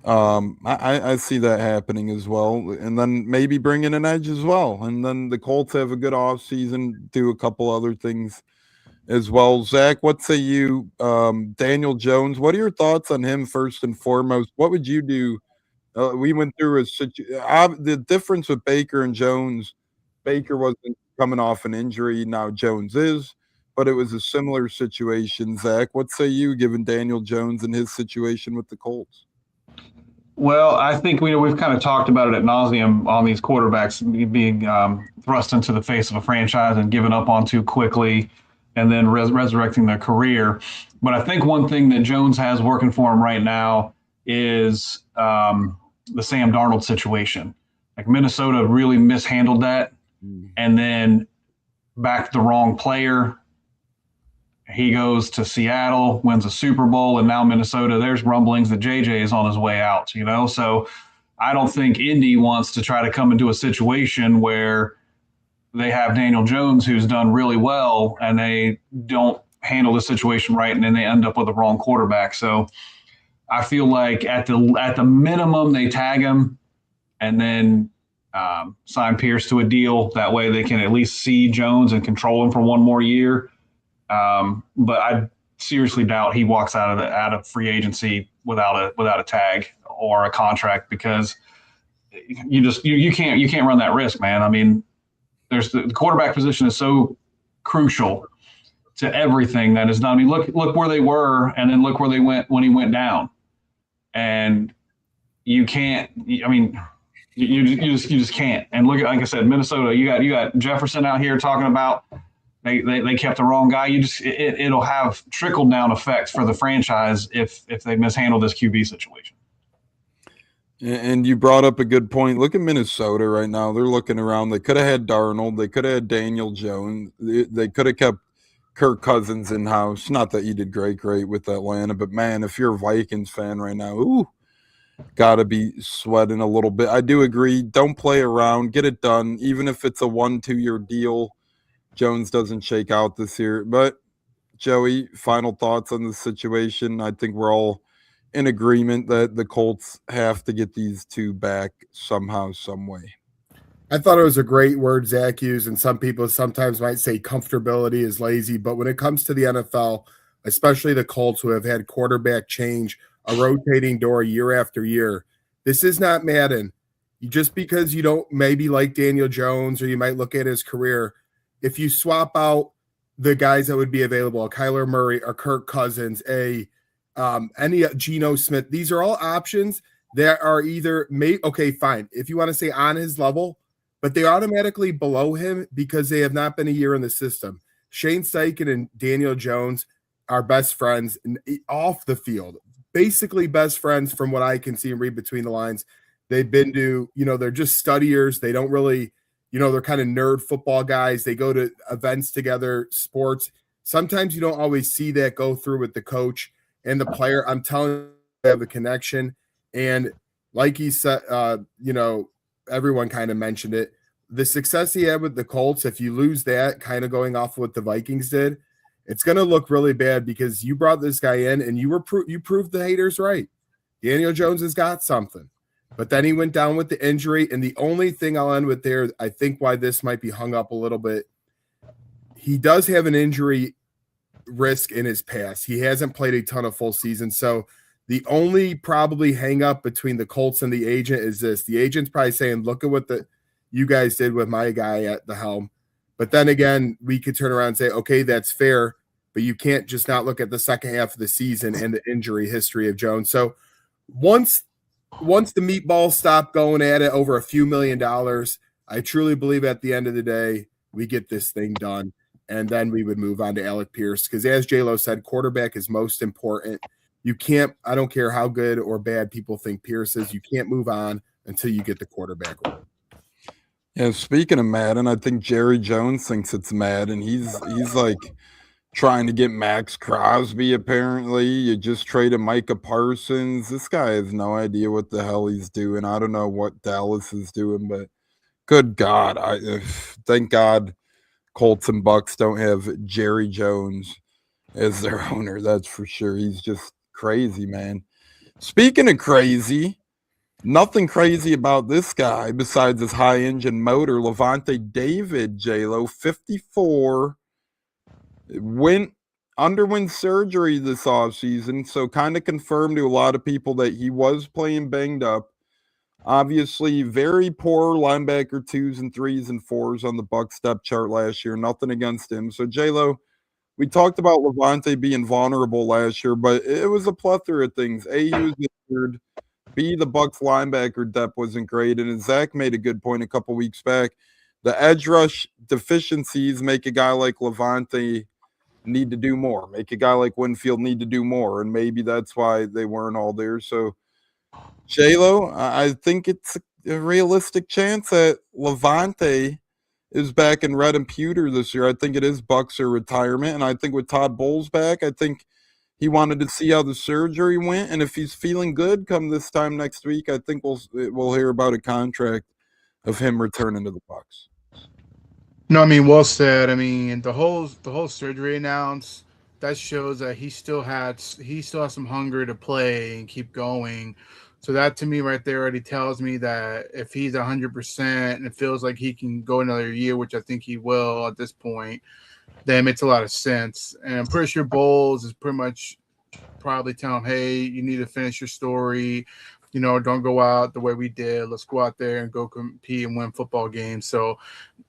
I see that happening as well, and then maybe bring in an edge as well, and then the Colts have a good off season, do a couple other things as well. Zach, what say you? Daniel Jones, what are your thoughts on him first and foremost? What would you do? We went through the difference with Baker and Jones. Baker wasn't coming off an injury, now Jones is, but it was a similar situation. Zach, what say you, given Daniel Jones and his situation with the Colts? Well, I think we've kind of talked about it ad nauseum on these quarterbacks being thrust into the face of a franchise and given up on too quickly, and then resurrecting their career. But I think one thing that Jones has working for him right now is the Sam Darnold situation. Like Minnesota really mishandled that, and then backed the wrong player. He goes to Seattle, wins a Super Bowl, and now Minnesota, there's rumblings that JJ is on his way out, So I don't think Indy wants to try to come into a situation where they have Daniel Jones, who's done really well, and they don't handle the situation right, and then they end up with the wrong quarterback. So I feel like at the minimum, they tag him and then sign Pierce to a deal. That way they can at least see Jones and control him for one more year. But I seriously doubt he walks out of free agency without a tag or a contract, because you can't run that risk, man. I mean, the quarterback position is so crucial to everything that is done. I mean, look where they were, and then look where they went when he went down, and you can't. I mean, you just can't. And look at, like I said, Minnesota. You got Jefferson out here talking about. They kept the wrong guy. It'll have trickle down effects for the franchise if they mishandle this QB situation. And you brought up a good point. Look at Minnesota right now. They're looking around. They could have had Darnold. They could have had Daniel Jones. They could have kept Kirk Cousins in house. Not that he did great with Atlanta, but man, if you're a Vikings fan right now, gotta be sweating a little bit. I do agree. Don't play around. Get it done, even if it's a 1-2 year deal. Jones doesn't shake out this year. But, Joey, final thoughts on the situation? I think we're all in agreement that the Colts have to get these two back somehow, some way. I thought it was a great word Zach used, and some people sometimes might say comfortability is lazy. But when it comes to the NFL, especially the Colts, who have had quarterback change, a rotating door year after year, this is not Madden. Just because you don't maybe like Daniel Jones, or you might look at his career, if you swap out the guys that would be available, Kyler Murray or Kirk Cousins, any Geno Smith, these are all options that are either okay, fine, if you want to say on his level, but they're automatically below him because they have not been a year in the system. Shane Steichen and Daniel Jones are best friends off the field, basically best friends from what I can see and read between the lines. They've been to, they're just studiers. They don't really, they're kind of nerd football guys. They go to events together, sports. Sometimes you don't always see that go through with the coach and the player. I'm telling you, they have a connection. And like he said, everyone kind of mentioned it. The success he had with the Colts, if you lose that, kind of going off of what the Vikings did, it's going to look really bad, because you brought this guy in and you proved the haters right. Daniel Jones has got something. But then he went down with the injury, and the only thing I'll end with there, I think why this might be hung up a little bit, he does have an injury risk in his past. He hasn't played a ton of full seasons. So the only probably hang up between the Colts and the agent is this. The agent's probably saying, look at what you guys did with my guy at the helm. But then again, we could turn around and say, okay, that's fair, but you can't just not look at the second half of the season and the injury history of Jones. So once the meatballs stop going at it over a few $1 million, I truly believe at the end of the day, we get this thing done, and then we would move on to Alec Pierce. Because as J-Lo said, quarterback is most important. You can't, I don't care how good or bad people think Pierce is, you can't move on until you get the quarterback right. Yeah, speaking of Madden, I think Jerry Jones thinks it's Madden. He's like trying to get Max Crosby, apparently. You just traded Micah Parsons. This guy has no idea what the hell he's doing. I don't know what Dallas is doing, but good God. Thank God Colts and Bucs don't have Jerry Jones as their owner. That's for sure. He's just crazy, man. Speaking of crazy, nothing crazy about this guy besides his high engine motor. Lavonte David, J-Lo, 54, underwent surgery this offseason, so kind of confirmed to a lot of people that he was playing banged up. Obviously, very poor linebacker 2s and 3s and 4s on the Bucs depth chart last year. Nothing against him. So, J-Lo, we talked about Lavonte being vulnerable last year, but it was a plethora of things. A, he was injured. B, the Bucs linebacker depth wasn't great. And Zach made a good point a couple weeks back. The edge rush deficiencies make a guy like Lavonte need to do more, make a guy like Winfield need to do more. And maybe that's why they weren't all there. So, J-Lo, I think it's a realistic chance that Lavonte is back in red and pewter this year. I think it is Bucs or retirement. And I think with Todd Bowles back, I think he wanted to see how the surgery went. And if he's feeling good come this time next week, I think we'll hear about a contract of him returning to the Bucs. No, I mean, well said. I mean, the whole surgery announced that shows that he still has some hunger to play and keep going. So that to me right there already tells me that if he's 100% and it feels like he can go another year, which I think he will at this point, then it makes a lot of sense. And I'm pretty sure Bowles is pretty much probably telling him, hey, you need to finish your story. You know, don't go out the way we did. Let's go out there and go compete and win football games. So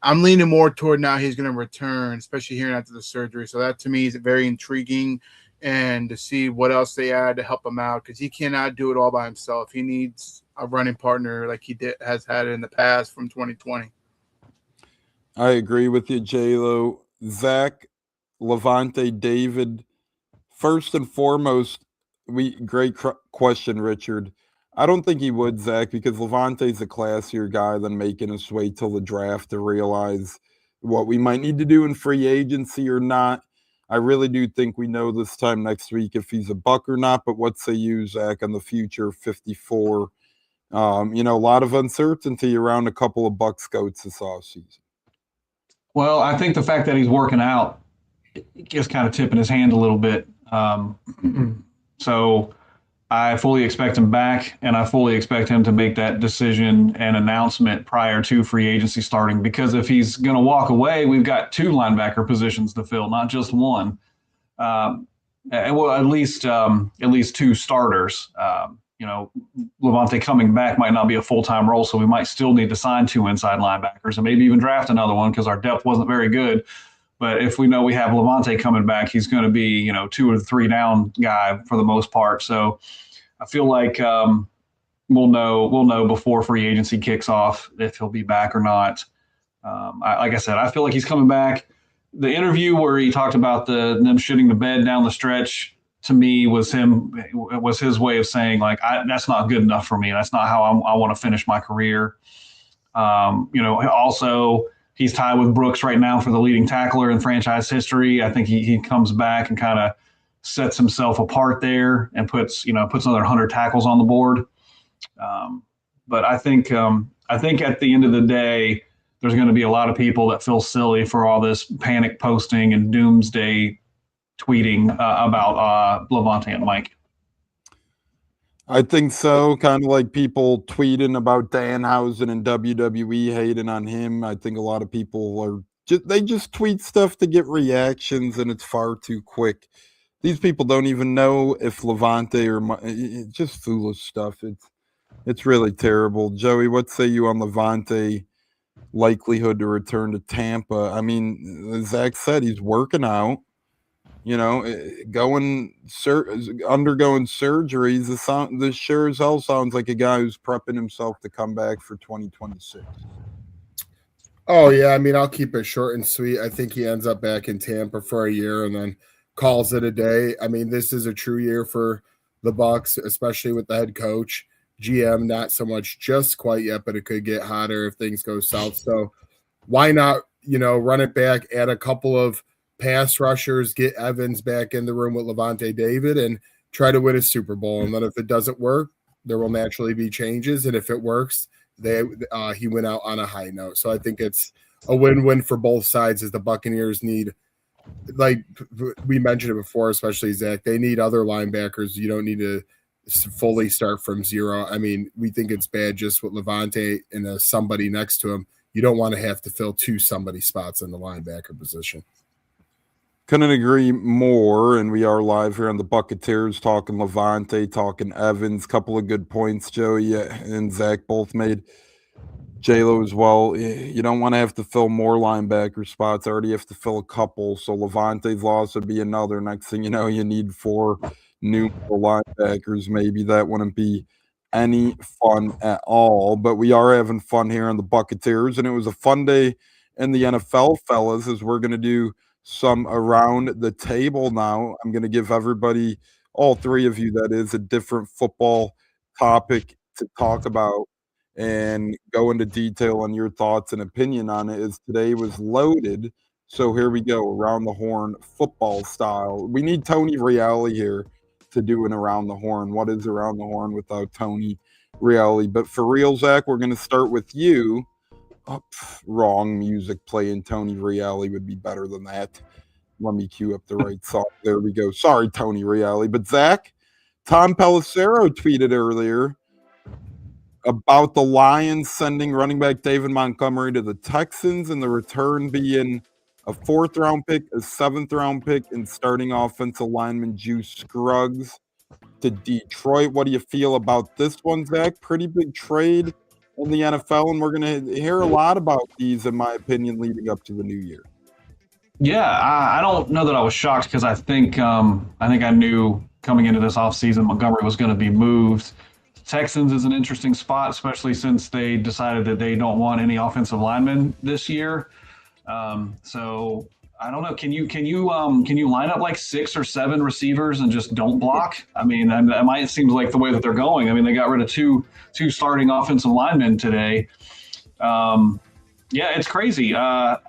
I'm leaning more toward now he's going to return, especially here after the surgery. So that to me is very intriguing, and to see what else they add to help him out, because he cannot do it all by himself. He needs a running partner like he has had in the past from 2020. I agree with you, J-Lo. Zach, Lavonte, David, first and foremost, great question, Richard. I don't think he would, Zach, because Lavonte's a classier guy than making us wait till the draft to realize what we might need to do in free agency or not. I really do think we know this time next week if he's a Buck or not, but what say you, Zach, on the future 54? A lot of uncertainty around a couple of Bucks goats this offseason. Well, I think the fact that he's working out is kind of tipping his hand a little bit. So I fully expect him back, and I fully expect him to make that decision and announcement prior to free agency starting, because if he's going to walk away, we've got 2 linebacker positions to fill, not just one. Well, at least 2 starters. Lavonte coming back might not be a full-time role, so we might still need to sign 2 inside linebackers and maybe even draft another one because our depth wasn't very good. But if we know we have Lavonte coming back, he's going to be, 2 or 3 down guy for the most part. So I feel like we'll know before free agency kicks off if he'll be back or not. Like I said, I feel like he's coming back. The interview where he talked about them shitting the bed down the stretch, to me was his way of saying, like, that's not good enough for me. That's not how I want to finish my career. Also, he's tied with Brooks right now for the leading tackler in franchise history. I think he comes back and kind of sets himself apart there and puts another 100 tackles on the board. But I think at the end of the day, there's going to be a lot of people that feel silly for all this panic posting and doomsday tweeting about Lavonte and Mike. I think so. Kind of like people tweeting about Danhausen and WWE hating on him. I think a lot of people they just tweet stuff to get reactions, and it's far too quick. These people don't even know if Lavonte or it's just foolish stuff. It's really terrible. Joey, what say you on Lavonte likelihood to return to Tampa? I mean, as Zach said, he's working out. Undergoing surgeries. This sure as hell sounds like a guy who's prepping himself to come back for 2026. Oh, yeah. I mean, I'll keep it short and sweet. I think he ends up back in Tampa for a year and then calls it a day. I mean, this is a true year for the Bucs, especially with the head coach. GM, not so much just quite yet, but it could get hotter if things go south. So why not, run it back, add a couple of pass rushers, get Evans back in the room with Lavonte David, and try to win a Super Bowl. And then if it doesn't work, there will naturally be changes. And if it works, he went out on a high note. So I think it's a win-win for both sides, as the Buccaneers need, like we mentioned it before, especially Zach, they need other linebackers. You don't need to fully start from zero. I mean, we think it's bad just with Lavonte and somebody next to him. You don't want to have to fill 2 somebody spots in the linebacker position. Couldn't agree more, and we are live here on the Buccateers talking Lavonte, talking Evans. Couple of good points Joey and Zach both made. J-Lo as well. You don't want to have to fill more linebacker spots. Already have to fill a couple, so Lavonte's loss would be another. Next thing you know, you need 4 new linebackers. Maybe that wouldn't be any fun at all. But we are having fun here on the Buccateers, and it was a fun day in the NFL, fellas, as we're going to do some around the table now. I'm going to give everybody, all three of you, that is, a different football topic to talk about and go into detail on your thoughts and opinion on it, as today was loaded. So here we go, around the horn football style. We need Tony Reale here to do an around the horn. What is around the horn without Tony Reale? But for real, Zach, we're going to start with you. Oh, wrong music playing. Tony Reale would be better than that. Let me cue up the right song. There we go. Sorry, Tony Reale. But Zach, Tom Pelissero tweeted earlier about the Lions sending running back David Montgomery to the Texans, and the return being a 4th-round pick, a 7th-round pick, and starting offensive lineman Juice Scruggs to Detroit. What do you feel about this one, Zach? Pretty big trade in the NFL, and we're going to hear a lot about these, in my opinion, leading up to the new year. Yeah, I don't know that I was shocked, because I think I knew coming into this offseason Montgomery was going to be moved. Texans is an interesting spot, especially since they decided that they don't want any offensive linemen this year. So I don't know. Can you line up like 6 or 7 receivers and just don't block? I mean, it seems like the way that they're going. I mean, they got rid of two starting offensive linemen today. Yeah, it's crazy. Buy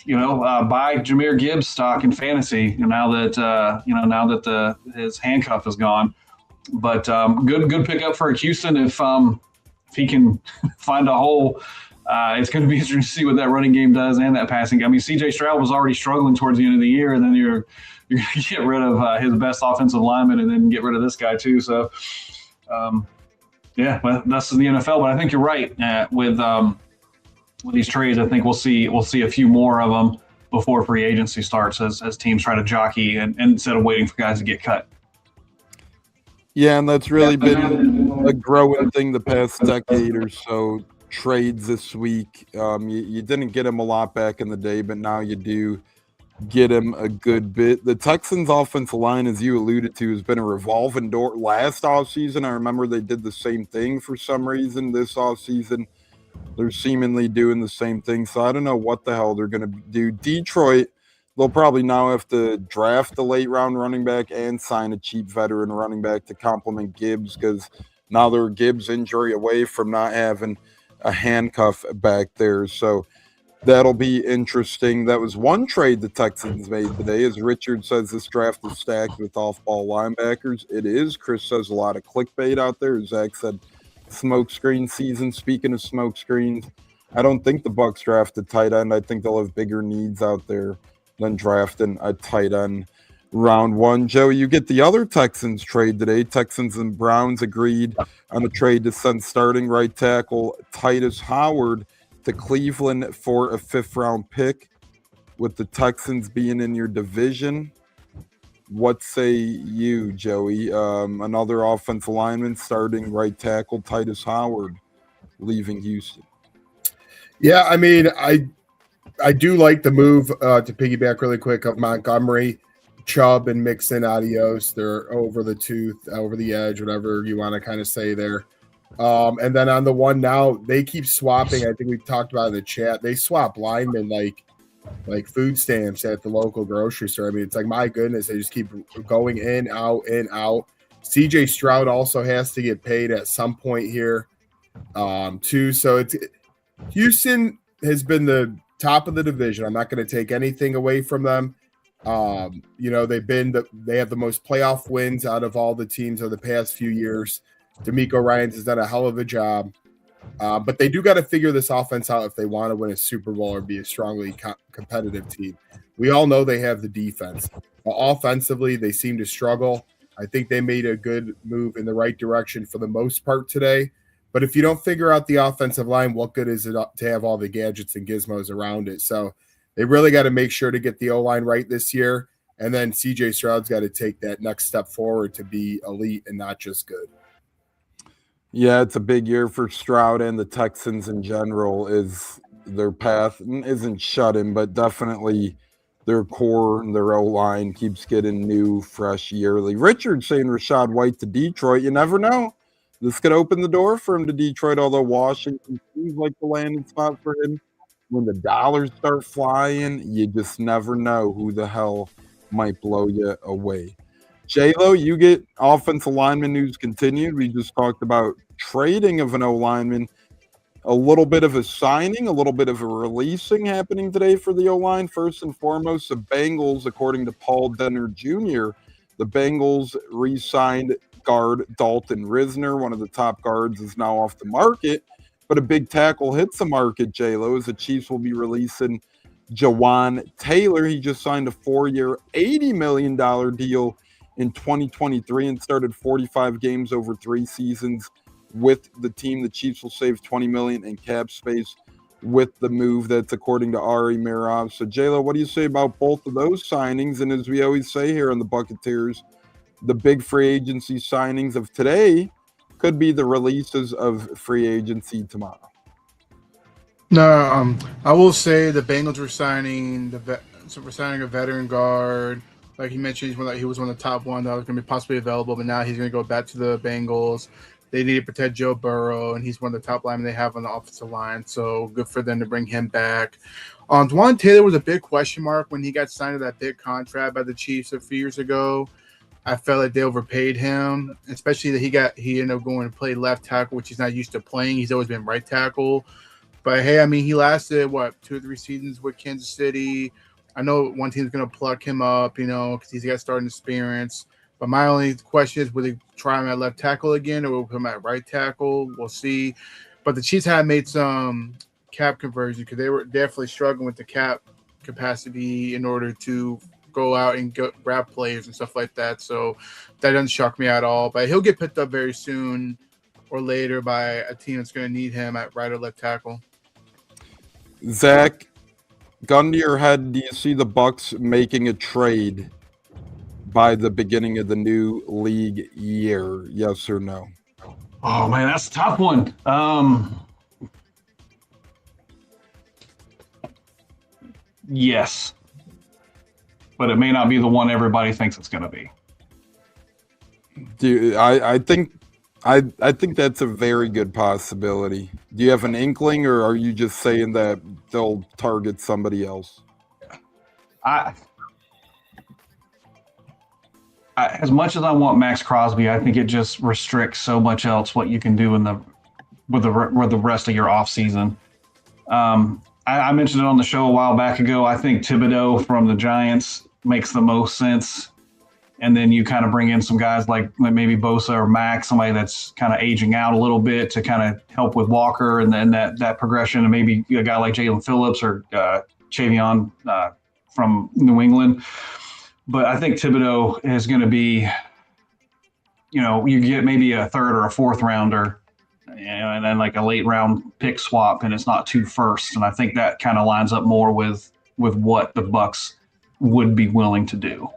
Jahmyr Gibbs stock in fantasy now that his handcuff is gone. But good pickup for Houston if he can find a hole. It's going to be interesting to see what that running game does and that passing. I mean, C.J. Stroud was already struggling towards the end of the year, and then you're going to get rid of his best offensive lineman and then get rid of this guy too. So, well, that's the NFL. But I think you're right with these trades. I think we'll see a few more of them before free agency starts as teams try to jockey and instead of waiting for guys to get cut. Yeah, and that's really been a growing thing the past decade or so. Trades this week. You didn't get him a lot back in the day, but now you do get him a good bit. The Texans' offensive line, as you alluded to, has been a revolving door. Last offseason, I remember they did the same thing for some reason. This offseason, they're seemingly doing the same thing. So I don't know what the hell they're going to do. Detroit, they'll probably now have to draft a late-round running back and sign a cheap veteran running back to complement Gibbs, because now they're Gibbs injury away from not having a handcuff back there. So that'll be interesting. That was one trade the Texans made today. As Richard says, this draft is stacked with off-ball linebackers. It is. Chris says a lot of clickbait out there. Zach said smokescreen season. Speaking of smokescreens, I don't think the Bucs draft a tight end. I think they'll have bigger needs out there than drafting a tight end round one. Joe, you get the other Texans trade today. Texans and Browns agreed on a trade to send starting right tackle Titus Howard to Cleveland for a 5th-round pick, with the Texans being in your division. What say you, Joey? Another offensive lineman, starting right tackle Titus Howard, leaving Houston. Yeah, I mean, I do like the move to piggyback really quick of Montgomery, Chubb, and Mixon. Adios. They're over the tooth, over the edge, whatever you want to kind of say there. And then on the one now, they keep swapping. I think we talked about in the chat. They swap linemen like food stamps at the local grocery store. I mean, it's like, my goodness, they just keep going in, out, in, out. CJ Stroud also has to get paid at some point here, too. So it's Houston has been the top of the division. I'm not going to take anything away from them. They have the most playoff wins out of all the teams of the past few years. D'Amico Ryans has done a hell of a job. But they do got to figure this offense out if they want to win a Super Bowl or be a strongly competitive team. We all know they have the defense. Offensively, they seem to struggle. I think they made a good move in the right direction for the most part today. But if you don't figure out the offensive line, what good is it to have all the gadgets and gizmos around it? So they really got to make sure to get the O-line right this year. And then CJ Stroud's got to take that next step forward to be elite and not just good. Yeah, it's a big year for Stroud and the Texans in general. Is their path isn't shut in, but definitely their core and their O-line keeps getting new, fresh yearly. Richard saying Rachaad White to Detroit. You never know. This could open the door for him to Detroit, although Washington seems like the landing spot for him. When the dollars start flying, you just never know who the hell might blow you away. J-Lo, you get offensive lineman news continued. We just talked about trading of an O-lineman. A little bit of a signing, a little bit of a releasing happening today for the O-line. First and foremost, the Bengals, according to Paul Denner Jr., the Bengals re-signed guard Dalton Risner. One of the top guards is now off the market, but a big tackle hits the market, J-Lo, as the Chiefs will be releasing Jawan Taylor. He just signed a 4-year, $80 million deal in 2023 and started 45 games over 3 seasons with the team. The Chiefs will save $20 million in cap space with the move. That's according to Ari Mirov. So, J-Lo, what do you say about both of those signings? And as we always say here on the Buccateers, the big free agency signings of today could be the releases of free agency tomorrow. No, I will say the Bengals were signing a veteran guard. Like he mentioned, he was one of the top one that was going to be possibly available, but now he's going to go back to the Bengals. They need to protect Joe Burrow, and he's one of the top linemen they have on the offensive line. So good for them to bring him back. Jawan Taylor was a big question mark when he got signed to that big contract by the Chiefs a few years ago. I felt like they overpaid him, especially that he ended up going to play left tackle, which he's not used to playing. He's always been right tackle. But hey, I mean, he lasted 2 or 3 seasons with Kansas City. I know one team's going to pluck him up, because he's got starting experience. But my only question is, will they try him at left tackle again, or will they put him at right tackle? We'll see. But the Chiefs had made some cap conversion because they were definitely struggling with the cap capacity in order to go out and grab players and stuff like that. So that doesn't shock me at all. But he'll get picked up very soon or later by a team that's going to need him at right or left tackle. Zach, gun to your head, do you see the Bucs making a trade by the beginning of the new league year? Yes or no? Oh man, that's a tough one. Yes, but it may not be the one everybody thinks it's going to be. I think that's a very good possibility. Do you have an inkling, or are you just saying that they'll target somebody else? As much as I want Max Crosby, I think it just restricts so much else what you can do with the rest of your off season. I mentioned it on the show a while back ago. I think Thibodeau from the Giants makes the most sense. And then you kind of bring in some guys like maybe Bosa or Max, somebody that's kind of aging out a little bit to kind of help with Walker and then that progression. And maybe a guy like Jalen Phillips or Chavion from New England. But I think Thibodeau is going to be, you get maybe a 3rd or a 4th rounder, and then like a late round pick swap, and it's not 2 firsts. And I think that kind of lines up more with what the Bucs would be willing to do.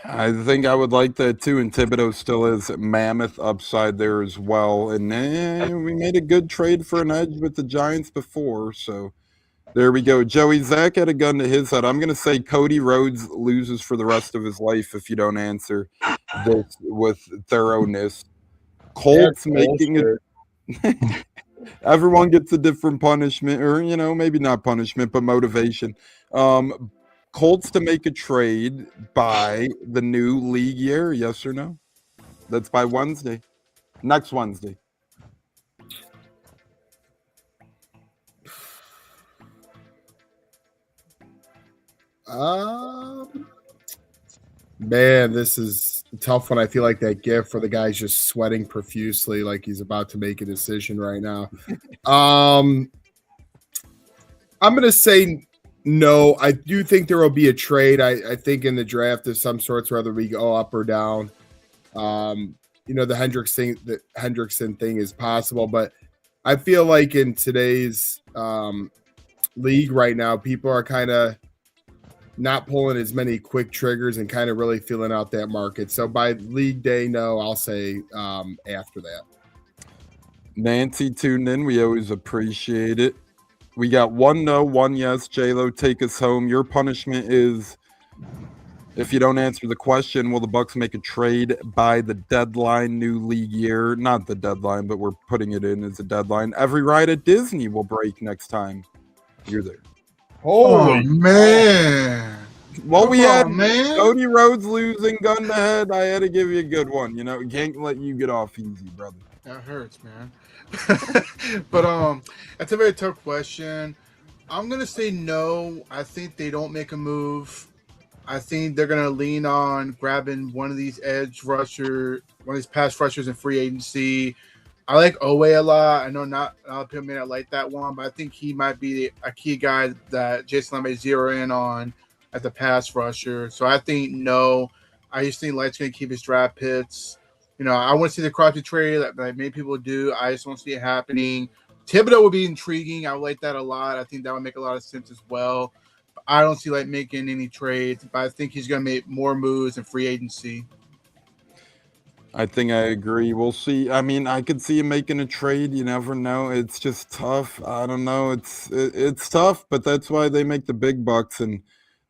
I think I would like that too, and Thibodeau still is mammoth upside there as well. And we made a good trade for an edge with the Giants before, so there we go. Joey, Zach had a gun to his head. I'm going to say Cody Rhodes loses for the rest of his life if you don't answer this with thoroughness. Colts making it. Everyone gets a different punishment, or maybe not punishment, but motivation. Colts to make a trade by the new league year, yes or no? That's by Wednesday. Next Wednesday. Man, this is a tough one. I feel like that gif where the guy's just sweating profusely like he's about to make a decision right now. I'm going to say no. I do think there will be a trade. I think in the draft of some sorts, whether we go up or down. The Hendrickson thing is possible, but I feel like in today's league right now, people are kind of not pulling as many quick triggers and kind of really feeling out that market. So by league day, no, I'll say after that. Nancy tuned in. We always appreciate it. We got 1 no, 1 yes. J-Lo, take us home. Your punishment is If you don't answer the question, will the Bucs make a trade by the deadline, new league year? Not the deadline, but we're putting it in as a deadline. Every ride at Disney will break next time you're there. Oh man. Well, we Come had on, man. Cody Rhodes losing gun to head. I had to give you a good one. You know, can't let you get off easy, brother. That hurts, man. But that's a very tough question. I'm gonna say no. I think they don't make a move. I think they're gonna lean on grabbing one of these one of these pass rushers in free agency. I like Owe a lot. I know not a lot of people may not like that one, but I think he might be a key guy that Jason may zero in on as a pass rusher. So I think no. I just think Light's gonna keep his draft picks. You know, I want to see the Crosby trade like many people do. I just don't see it happening. Thibodeau would be intriguing. I would like that a lot. I think that would make a lot of sense as well. But I don't see like making any trades, but I think he's going to make more moves in free agency. I think I agree. We'll see. I mean, I could see him making a trade. You never know. It's just tough. I don't know. It's tough, but that's why they make the big bucks, and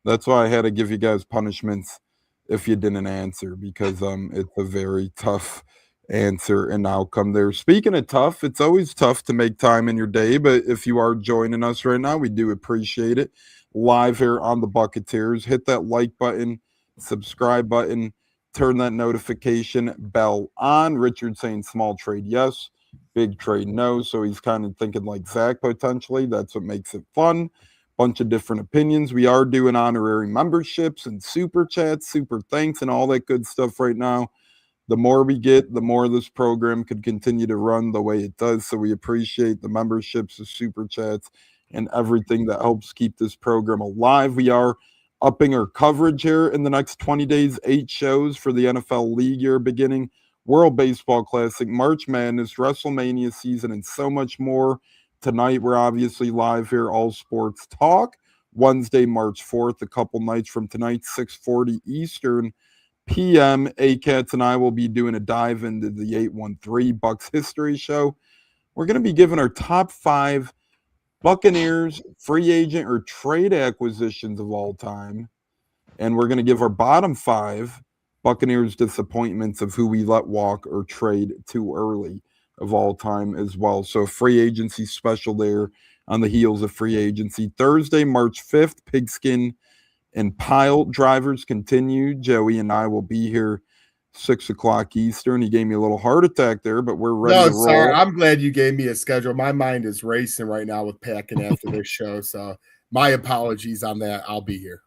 that's why I had to give you guys punishments if you didn't answer, because it's a very tough answer and outcome there. Speaking of tough, it's always tough to make time in your day, but if you are joining us right now, we do appreciate it. Live here on the Buccateers, hit that like button, subscribe button, turn that notification bell on. Richard saying small trade yes, big trade no, so he's kind of thinking like Zach potentially. That's what makes it fun. Bunch of different opinions. We are doing honorary memberships and super chats, super thanks, and all that good stuff right now. The more we get, the more this program could continue to run the way it does. So we appreciate the memberships, the super chats, and everything that helps keep this program alive. We are upping our coverage here in the next 20 days, 8 shows for the NFL league year beginning, World Baseball Classic, March Madness, Wrestlemania season, and so much more. Tonight, we're obviously live here, All Sports Talk. Wednesday, March 4th, a couple nights from tonight, 6:40 Eastern p.m. ACATS and I will be doing a dive into the 813 Bucs history show. We're going to be giving our top 5 Buccaneers free agent or trade acquisitions of all time. And we're going to give our bottom 5 Buccaneers disappointments of who we let walk or trade too early of all time as well. So free agency special there on the heels of free agency. Thursday, March 5th, Pigskin and Pile Drivers continue. Joey and I will be here 6 o'clock Eastern. He gave me a little heart attack there, but we're ready to roll. Sorry. I'm glad you gave me a schedule. My mind is racing right now with packing after this show. So my apologies on that. I'll be here.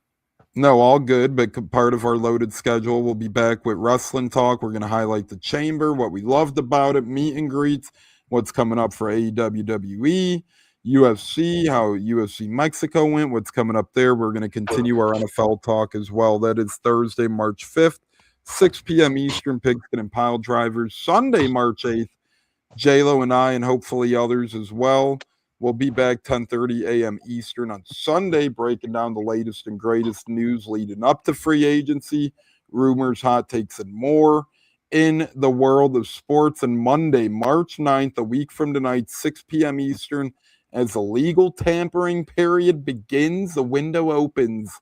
No, all good, but part of our loaded schedule, we'll be back with wrestling talk. We're going to highlight the chamber, what we loved about it, meet and greets, what's coming up for AEW, WWE, UFC, how UFC Mexico went, what's coming up there. We're going to continue our NFL talk as well. That is Thursday, March 5th, 6 p.m. Eastern, Pigskin and Pile Drivers. Sunday, March 8th, J-Lo and I, and hopefully others as well, we'll be back 10:30 a.m. Eastern on Sunday, breaking down the latest and greatest news leading up to free agency, rumors, hot takes, and more in the world of sports. And Monday, March 9th, a week from tonight, 6 p.m. Eastern, as the legal tampering period begins, the window opens,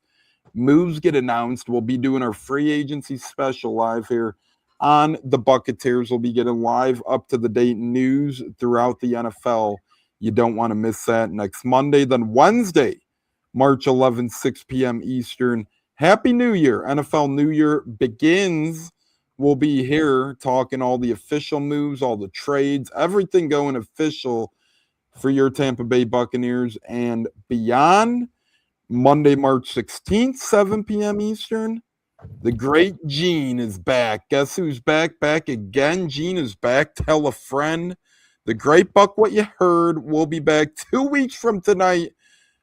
moves get announced. We'll be doing our free agency special live here on the Buccateers. We'll be getting live up to the date news throughout the NFL. You don't want to miss that next Monday. Then Wednesday, March 11th, 6 p.m. Eastern. Happy New Year. NFL New Year begins. We'll be here talking all the official moves, all the trades, everything going official for your Tampa Bay Buccaneers and beyond. Monday, March 16th, 7 p.m. Eastern. The great Gene is back. Guess who's back? Back again. Gene is back. Tell a friend. The Great Buck What You Heard will be back 2 weeks from tonight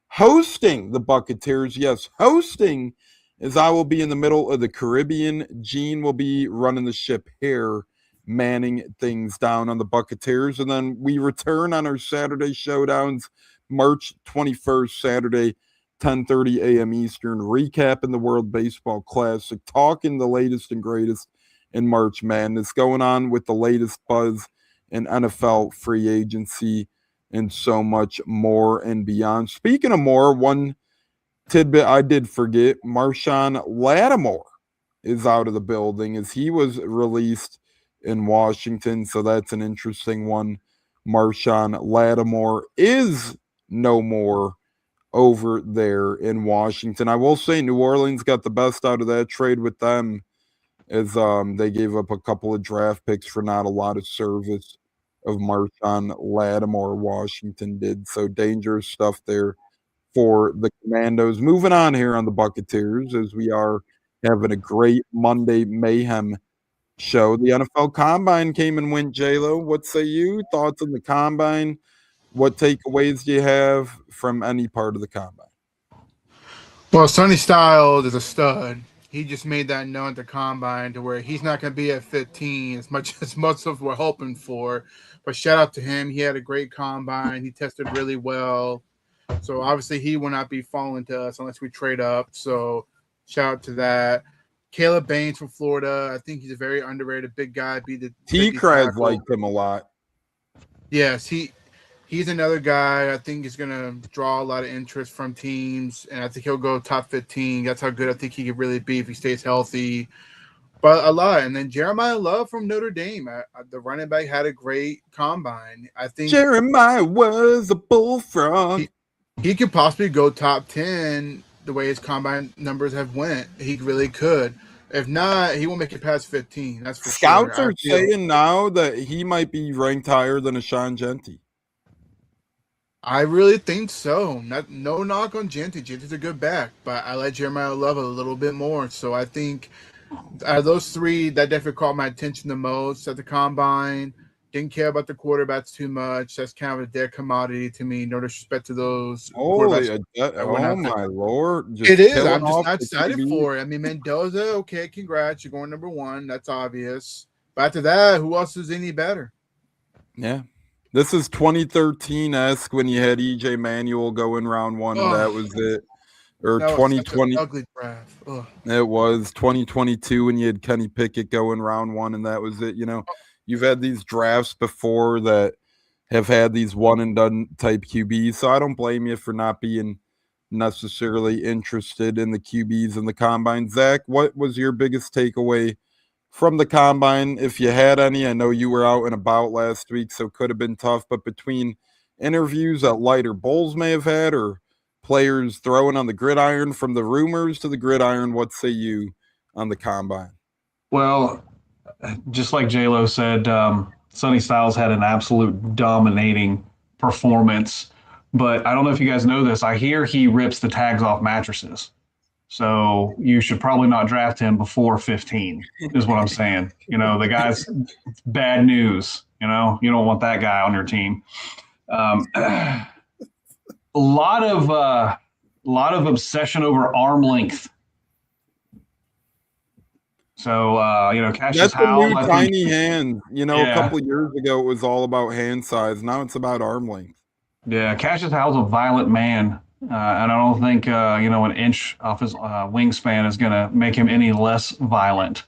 hosting the Buccateers. Yes, hosting, as I will be in the middle of the Caribbean. Gene will be running the ship here, manning things down on the Buccateers. And then we return on our Saturday showdowns, March 21st, Saturday, 10:30 a.m. Eastern, recapping the World Baseball Classic, talking the latest and greatest in March Madness, going on with the latest buzz in NFL free agency, and so much more and beyond. Speaking of more, one tidbit I did forget, Marshon Lattimore is out of the building as he was released in Washington. So that's an interesting one. Marshon Lattimore is no more over there in Washington. I will say New Orleans got the best out of that trade with them as they gave up a couple of draft picks for not a lot of service of Marshon Lattimore. Washington did. So dangerous stuff there for the Commandos. Moving on here on the Buccateers as we are having a great Monday Mayhem show. The NFL Combine came and went, J-Lo. What say you? Thoughts on the Combine? What takeaways do you have from any part of the Combine? Well, Sonny Styles is a stud. He just made that known at the Combine to where he's not going to be at 15 as much as most of us were hoping for. But shout out to him. He had a great Combine. He tested really well. So obviously he will not be falling to us unless we trade up. So shout out to that. Caleb Baines from Florida. I think he's a very underrated big guy. T-Craz liked him a lot. Yes, he's another guy I think is going to draw a lot of interest from teams, and I think he'll go top 15. That's how good I think he could really be if he stays healthy. But a lot. And then Jeremiah Love from Notre Dame. The running back had a great Combine. I think Jeremiah was a bullfrog. He could possibly go top 10 the way his Combine numbers have went. He really could. If not, he won't make it past 15. That's for Scouts sure. are saying now that he might be ranked higher than a Sean Genty. I really think so. No knock on Genty. Genty's a good back, but I like Jeremiah Love a little bit more. So I think out of those three, that definitely caught my attention the most at the Combine. Didn't care about the quarterbacks too much. That's kind of a dead commodity to me. No disrespect to those quarterbacks. Oh, my Lord. It is. I'm just not excited for it. I mean, Mendoza, okay, congrats. You're going number one. That's obvious. But after that, who else is any better? Yeah. This is 2013-esque when you had EJ Manuel go in round one, and that was it. Or 2020. Ugly draft. Ugh. It was 2022 when you had Kenny Pickett go in round one, and that was it. You know, you've had these drafts before that have had these one-and-done type QBs, so I don't blame you for not being necessarily interested in the QBs in the Combine. Zach, what was your biggest takeaway from the Combine, if you had any? I know you were out and about last week, so it could have been tough, but between interviews that lighter Bulls may have had or players throwing on the gridiron, from the rumors to the gridiron, what say you on the Combine? Well, just like J-Lo said, Sonny Styles had an absolute dominating performance, but I don't know if you guys know this. I hear he rips the tags off mattresses. So you should probably not draft him before 15 is what I'm saying. You know, the guy's bad news. You know, you don't want that guy on your team. A lot of obsession over arm length. So, you know, Cassius Howell. That's the new tiny hand. You know, a couple of years ago, it was all about hand size. Now it's about arm length. Yeah, Cassius Howell's a violent man. And I don't think, you know, an inch off his wingspan is going to make him any less violent.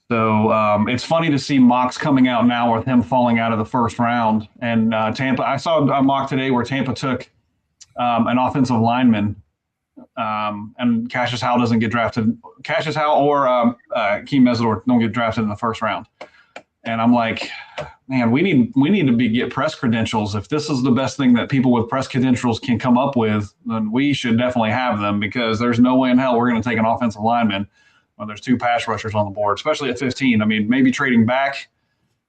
So it's funny to see mocks coming out now with him falling out of the first round. And Tampa, I saw a mock today where Tampa took an offensive lineman, and Cassius Howell doesn't get drafted. Cassius Howell or Keem Mesidor don't get drafted in the first round. And I'm like, man, we need to get press credentials. If this is the best thing that people with press credentials can come up with, then we should definitely have them, because there's no way in hell we're going to take an offensive lineman when there's two pass rushers on the board, especially at 15. I mean, maybe trading back,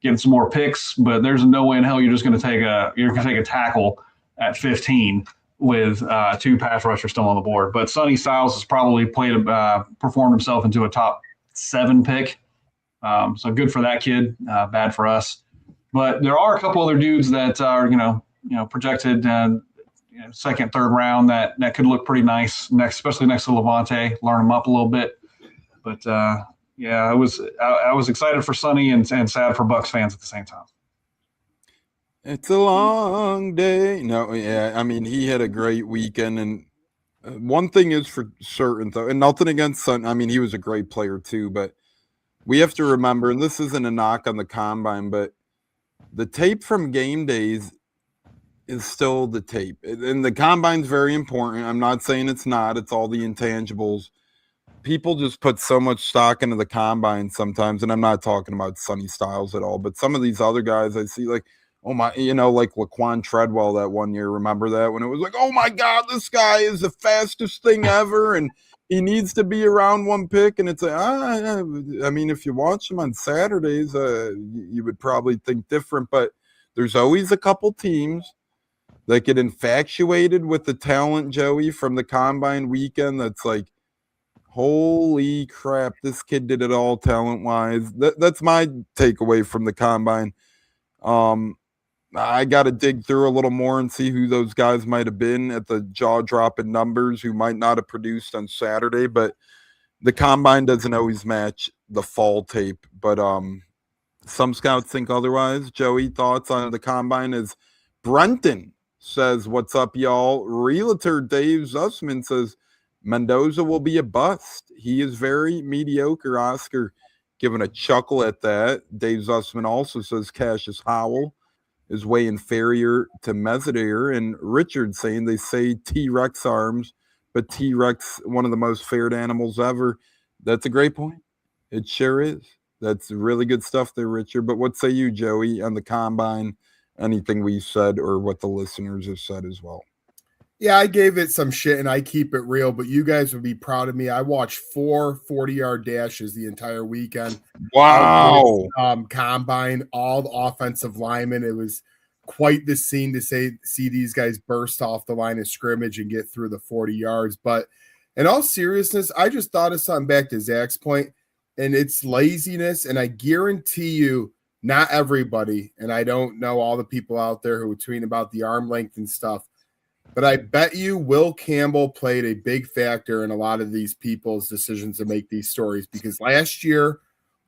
getting some more picks, but there's no way in hell you're just going to take a tackle at 15 with two pass rushers still on the board. But Sonny Styles has probably performed himself into a top 7 pick. So good for that kid, bad for us. But there are a couple other dudes that are, you know, projected second, third round that could look pretty nice especially next to Lavonte. Learn him up a little bit. But yeah, I was excited for Sonny and sad for Bucs fans at the same time. It's a long day. No, yeah, I mean, he had a great weekend, and one thing is for certain though, and nothing against Son. I mean, he was a great player too, but we have to remember, and this isn't a knock on the Combine, but the tape from game days is still the tape. And the combine's very important. I'm not saying it's not. It's all the intangibles. People just put so much stock into the combine sometimes, and I'm not talking about Sonny Styles at all, but some of these other guys I see, like, oh my, like Laquan Treadwell that one year. Remember that when it was like, oh my God, this guy is the fastest thing ever, and he needs to be around one pick. And it's like, I mean, if you watch him on Saturdays, you would probably think different, but there's always a couple teams that get infatuated with the talent, Joey, from the combine weekend. That's like, holy crap, this kid did it all talent-wise. That's my takeaway from the combine. I got to dig through a little more and see who those guys might have been at the jaw-dropping numbers who might not have produced on Saturday, but the combine doesn't always match the fall tape. But some scouts think otherwise. Joey, thoughts on the combine? Is Brenton says, what's up, y'all? Realtor Dave Zussman says, Mendoza will be a bust. He is very mediocre. Oscar giving a chuckle at that. Dave Zussman also says Cassius Howell is way inferior to Mezidir. And Richard saying they say T-Rex arms, but T-Rex, one of the most feared animals ever. That's a great point. It sure is. That's really good stuff there, Richard. But what say you, Joey, on the combine? Anything we said or what the listeners have said as well? Yeah, I gave it some shit and I keep it real, but you guys would be proud of me. I watched 4 40-yard dashes the entire weekend. Wow. Combine, all the offensive linemen. It was quite the scene to see these guys burst off the line of scrimmage and get through the 40 yards. But in all seriousness, I just thought of something back to Zach's point, and it's laziness. And I guarantee you, not everybody, and I don't know all the people out there who are tweeting about the arm length and stuff, but I bet you Will Campbell played a big factor in a lot of these people's decisions to make these stories, because last year,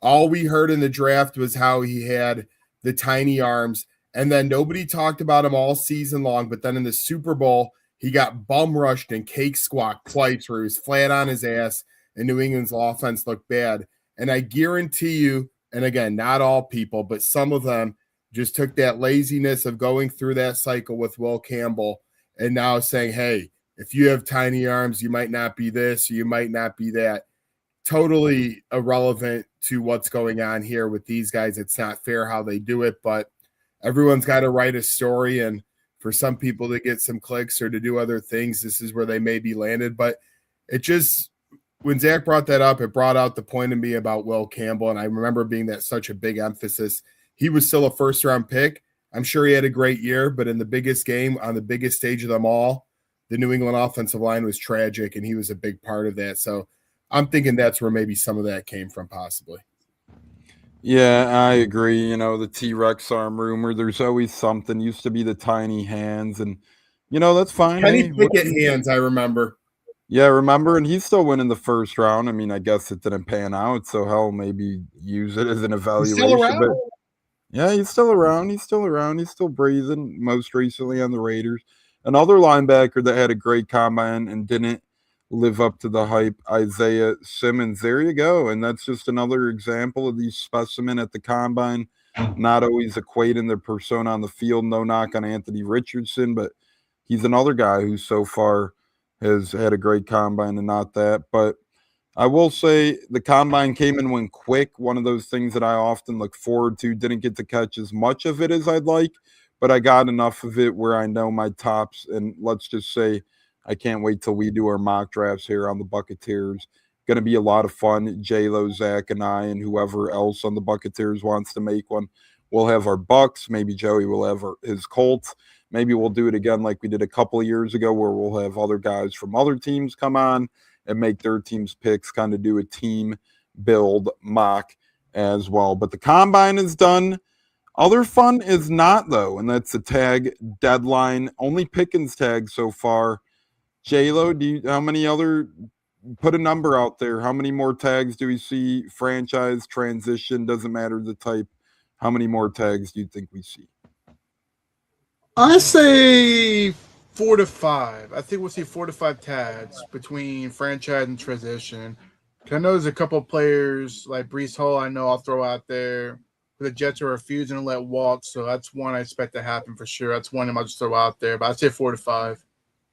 all we heard in the draft was how he had the tiny arms, and then nobody talked about him all season long. But then in the Super Bowl, he got bum rushed and cake squawked twice where he was flat on his ass and New England's offense looked bad. And I guarantee you, and again, not all people, but some of them just took that laziness of going through that cycle with Will Campbell and now saying, hey, if you have tiny arms, you might not be this, or you might not be that. Totally irrelevant to what's going on here with these guys. It's not fair how they do it, but everyone's got to write a story. And for some people to get some clicks or to do other things, this is where they may be landed. But it just, when Zach brought that up, it brought out the point of me about Will Campbell. And I remember being that such a big emphasis. He was still a first-round pick. I'm sure he had a great year, but in the biggest game, on the biggest stage of them all, the New England offensive line was tragic, and he was a big part of that. So I'm thinking that's where maybe some of that came from, possibly. Yeah, I agree. The T-Rex arm rumor, there's always something. Used to be the tiny hands, and, that's fine. Kenny Pickett hands, I remember. Yeah, remember? And he's still winning the first round. I mean, I guess it didn't pan out, so hell, maybe use it as an evaluation. But yeah, he's still around. He's still breathing, most recently on the Raiders. Another linebacker that had a great combine and didn't live up to the hype, Isaiah Simmons. There you go. And that's just another example of these specimen at the combine, not always equating their persona on the field. No knock on Anthony Richardson, but he's another guy who so far has had a great combine and not that. But I will say the combine came and went quick. One of those things that I often look forward to. Didn't get to catch as much of it as I'd like, but I got enough of it where I know my tops. And let's just say I can't wait till we do our mock drafts here on the Buccateers. Going to be a lot of fun. J-Lo, Zach, and I, and whoever else on the Buccateers wants to make one. We'll have our Bucs. Maybe Joey will have his Colts. Maybe we'll do it again like we did a couple of years ago where we'll have other guys from other teams come on and make their team's picks, kind of do a team build mock as well. But the combine is done. Other fun is not, though, and that's the tag deadline. Only Pickens tags so far. J-Lo, how many other, put a number out there. How many more tags do we see? Franchise, transition, doesn't matter the type. How many more tags do you think we see? I say 4 to 5. I think we'll see 4 to 5 tags between franchise and transition. I know there's a couple of players like Breece Hall I know I'll throw out there. but the Jets are refusing to let walk. So that's one I expect to happen for sure. That's one I might just throw out there. But I'd say 4 to 5.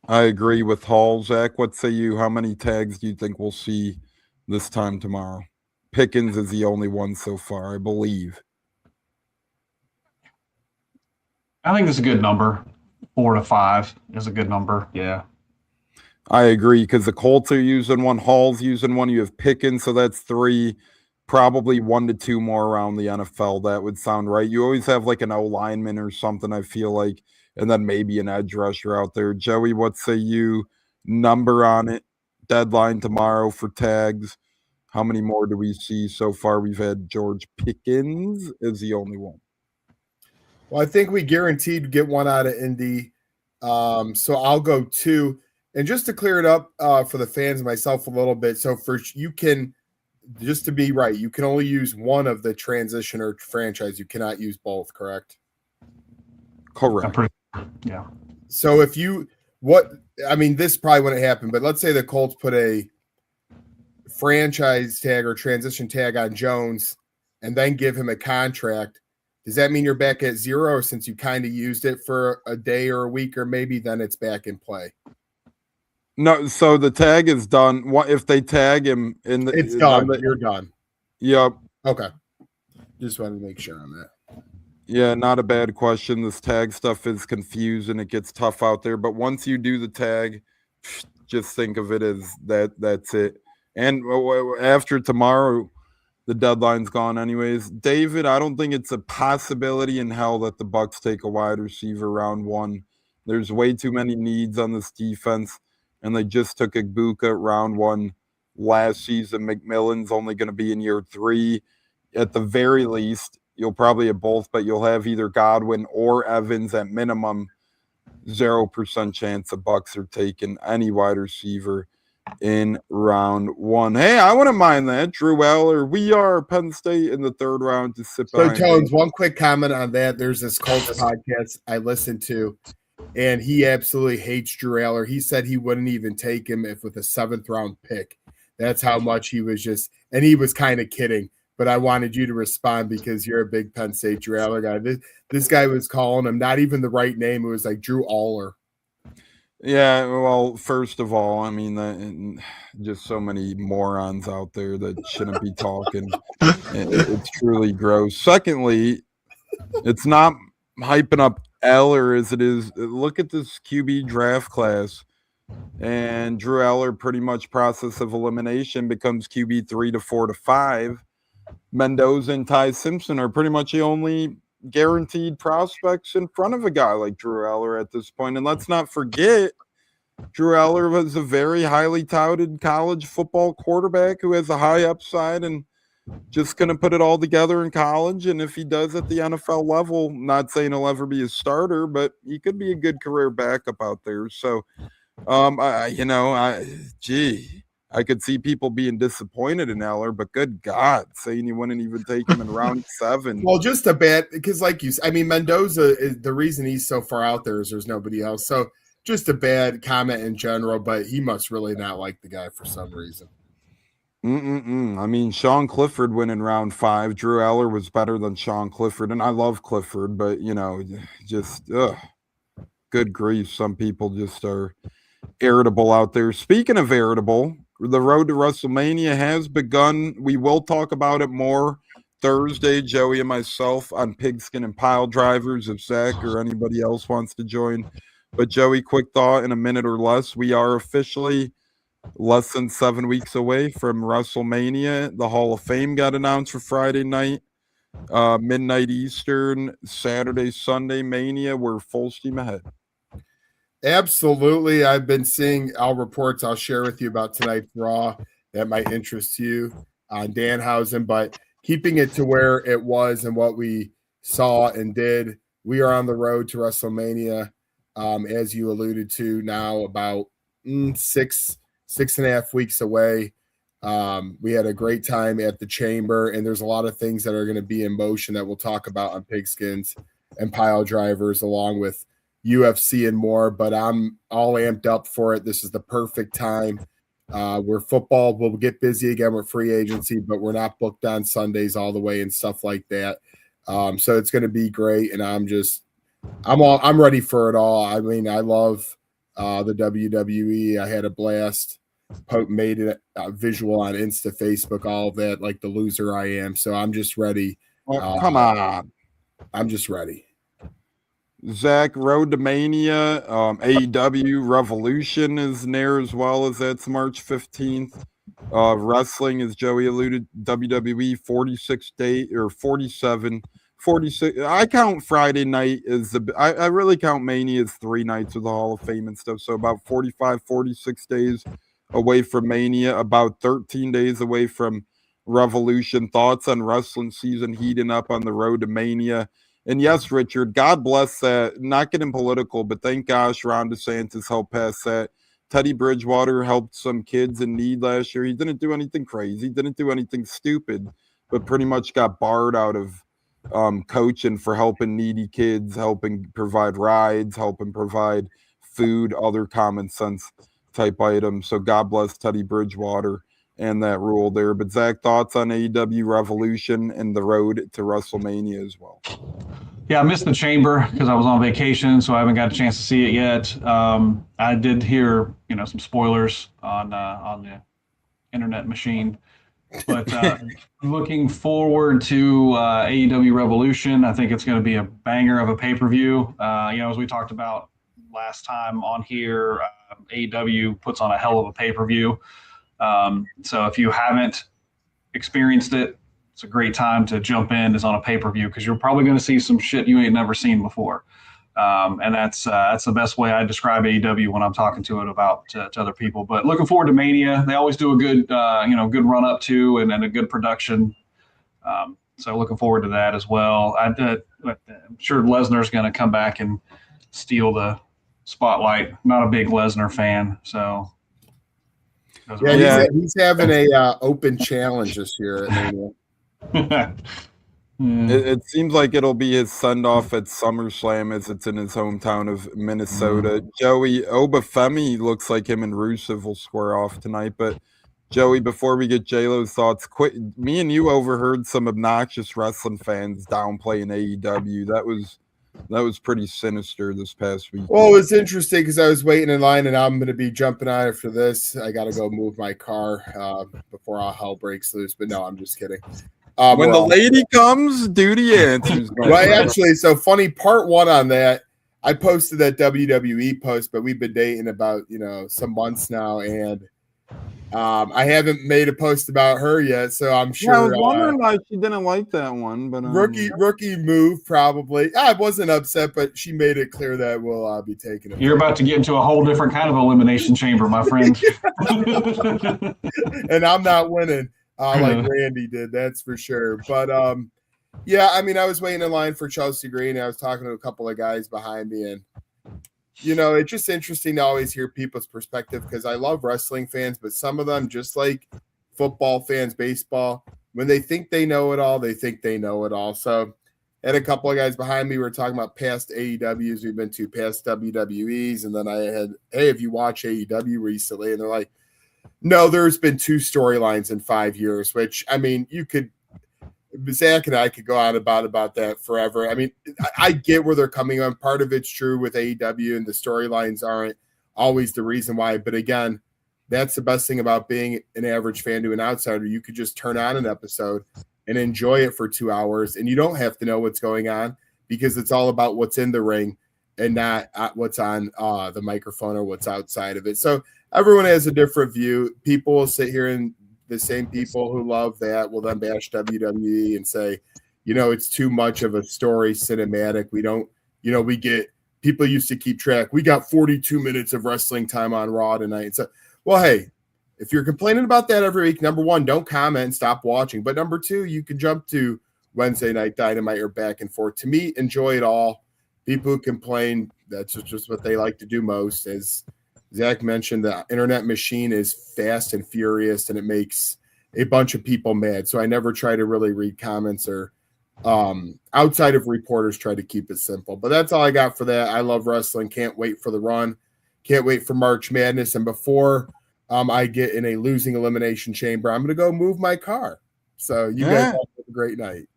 I agree with Hall. Zach, what say you? How many tags do you think we'll see this time tomorrow? Pickens is the only one so far, I believe. I think it's a good number. 4 to 5 is a good number. Yeah. I agree because the Colts are using one, Hall's using one. You have Pickens, so that's 3, probably 1 to 2 more around the NFL. That would sound right. You always have like an O lineman or something, I feel like, and then maybe an edge rusher out there. Joey, what say you? Number on it, deadline tomorrow for tags. How many more do we see so far? We've had George Pickens is the only one. Well, I think we guaranteed to get one out of Indy. So I'll go 2. And just to clear it up for the fans and myself a little bit, so you can, just to be right, you can only use one of the transition or franchise. You cannot use both, correct? Correct. Yeah. So this probably wouldn't happen, but let's say the Colts put a franchise tag or transition tag on Jones and then give him a contract. Does that mean you're back at 0, or since you kind of used it for a day or a week or maybe, then it's back in play? No, so the tag is done. What if they tag him in the? It's done. You're done. Yep. Okay. Just wanted to make sure on that. Yeah, not a bad question. This tag stuff is confusing. It gets tough out there, but once you do the tag, just think of it as that. That's it. And after tomorrow, the deadline's gone anyways. David, I don't think it's a possibility in hell that the Bucs take a wide receiver round 1. There's way too many needs on this defense. And they just took Igbuka round 1 last season. McMillan's only going to be in year 3. At the very least, you'll probably have both, but you'll have either Godwin or Evans at minimum. 0% chance the Bucs are taking any wide receiver in round 1. Hey, I wouldn't mind that. Drew Aller, we are Penn State in the 3rd round to sit behind. So, Tones, one quick comment on that. There's this Colts podcast I listened to, and he absolutely hates Drew Aller. He said he wouldn't even take him if with a 7th round pick. That's how much he was and he was kind of kidding. But I wanted you to respond because you're a big Penn State Drew Aller guy. This guy was calling him not even the right name. It was like Drew Aller. Yeah, well, first of all, I mean, just so many morons out there that shouldn't be talking. It's truly gross. Secondly, it's not hyping up Eller as it is. Look at this QB draft class. And Drew Aller, pretty much process of elimination, becomes QB 3 to 4 to 5. Mendoza and Ty Simpson are pretty much the only guaranteed prospects in front of a guy like Drew Aller at this point. And let's not forget, Drew Aller was a very highly touted college football quarterback who has a high upside and just going to put it all together in college. And if he does at the NFL level, not saying he'll ever be a starter, but he could be a good career backup out there. So, I could see people being disappointed in Eller, but good God, saying you wouldn't even take him in round 7. Well, just a bad, because Mendoza is the reason he's so far out there is there's nobody else. So just a bad comment in general, but he must really not like the guy for some reason. I mean, Sean Clifford went in round 5. Drew Eller was better than Sean Clifford, and I love Clifford, but good grief. Some people just are irritable out there. Speaking of irritable, the road to WrestleMania has begun. We will talk about it more Thursday, Joey and myself, on Pigskin and Pile Drivers, if Zach or anybody else wants to join. But Joey, quick thought in a minute or less. We are officially less than 7 weeks away from WrestleMania. The Hall of Fame got announced for Friday night, midnight Eastern, Saturday, Sunday Mania. We're full steam ahead. Absolutely. I've been seeing our reports I'll share with you about tonight's Raw that might interest you on Danhausen, but keeping it to where it was and what we saw and did, we are on the road to WrestleMania, as you alluded to now, about 6.5 weeks away. We had a great time at the Chamber, and there's a lot of things that are going to be in motion that we'll talk about on Pigskins and Pile Drivers, along with UFC and more, but I'm all amped up for it. This is the perfect time. We're football. We'll get busy again with free agency, but we're not booked on Sundays all the way and stuff like that. So it's going to be great, and I'm ready for it all. I mean, I love the WWE. I had a blast. Pope made it visual on Insta, Facebook, all of that, like the loser I am. So I'm just ready. Come on. I'm just ready. Zach, Road to Mania, AEW Revolution is near as well as that's March 15th. Wrestling, as Joey alluded, WWE 46 day or 47, 46. I count Friday night as I really count Mania as 3 nights of the Hall of Fame and stuff. So about 45, 46 days away from Mania, about 13 days away from Revolution. Thoughts on wrestling season heating up on the road to Mania. And yes, Richard, God bless that. Not getting political, but thank gosh Ron DeSantis helped pass that. Teddy Bridgewater helped some kids in need last year. He didn't do anything crazy, didn't do anything stupid, but pretty much got barred out of coaching for helping needy kids, helping provide rides, helping provide food, other common sense type items. So God bless Teddy Bridgewater and that rule there. But Zach, thoughts on AEW Revolution and the road to WrestleMania as well? Yeah, I missed the chamber because I was on vacation, so I haven't got a chance to see it yet. I did hear, some spoilers on the internet machine, but looking forward to AEW Revolution. I think it's going to be a banger of a pay-per-view. As we talked about last time on here, AEW puts on a hell of a pay-per-view. So if you haven't experienced it, it's a great time to jump in as on a pay-per-view because you're probably going to see some shit you ain't never seen before. And that's the best way I describe AEW when I'm talking to other people. But looking forward to Mania. They always do a good, good run up to and a good production. So looking forward to that as well. I'm sure Lesnar's going to come back and steal the spotlight. Not a big Lesnar fan, so. Yeah, he's having a open challenge this year at Mania. It seems like it'll be his send-off at SummerSlam as it's in his hometown of Minnesota. Joey, Obafemi looks like him and Rusev will square off tonight. But Joey, before we get J-Lo's thoughts, me and you overheard some obnoxious wrestling fans downplaying AEW. That was pretty sinister this past week. Well, it was interesting because I was waiting in line, and I'm going to be jumping on after this. I got to go move my car before all hell breaks loose. But no, I'm just kidding. When the lady comes, duty answers. Well, actually, so funny, part one on that, I posted that WWE post, but we've been dating about, some months now, and I haven't made a post about her yet, so I'm sure. Yeah, I was wondering why she didn't like that one, but rookie move probably. I wasn't upset, but she made it clear that we'll be taking it. You're about to get into a whole different kind of elimination chamber, my friend. And I'm not winning like Randy did, that's for sure. But I mean, I was waiting in line for Chelsea Green. I was talking to a couple of guys behind me, and it's just interesting to always hear people's perspective because I love wrestling fans, but some of them, just like football fans, baseball, when they think they know it all, they think they know it all. So I had a couple of guys behind me. We were talking about past AEWs we've been to, past WWEs, and then I had, hey, have you watched AEW recently? And they're like, no, there's been 2 storylines in 5 years, which, I mean, Zach and I could go on about that forever. I mean, I get where they're coming on. Part of it's true with AEW, and the storylines aren't always the reason why. But again, that's the best thing about being an average fan to an outsider. You could just turn on an episode and enjoy it for 2 hours, and you don't have to know what's going on because it's all about what's in the ring and not what's on the microphone or what's outside of it. So everyone has a different view. People will sit here, and the same people who love that will then bash WWE and say, it's too much of a story cinematic. We don't, we get, people used to keep track. We got 42 minutes of wrestling time on Raw tonight. And so, well, hey, if you're complaining about that every week, number one, don't comment and stop watching. But number two, you can jump to Wednesday Night Dynamite or back and forth. To me, enjoy it all. People who complain, that's just what they like to do most. As Zach mentioned, the internet machine is fast and furious, and it makes a bunch of people mad. So I never try to really read comments or outside of reporters, try to keep it simple. But that's all I got for that. I love wrestling. Can't wait for the run. Can't wait for March Madness. And before I get in a losing elimination chamber, I'm going to go move my car. So you guys have a great night.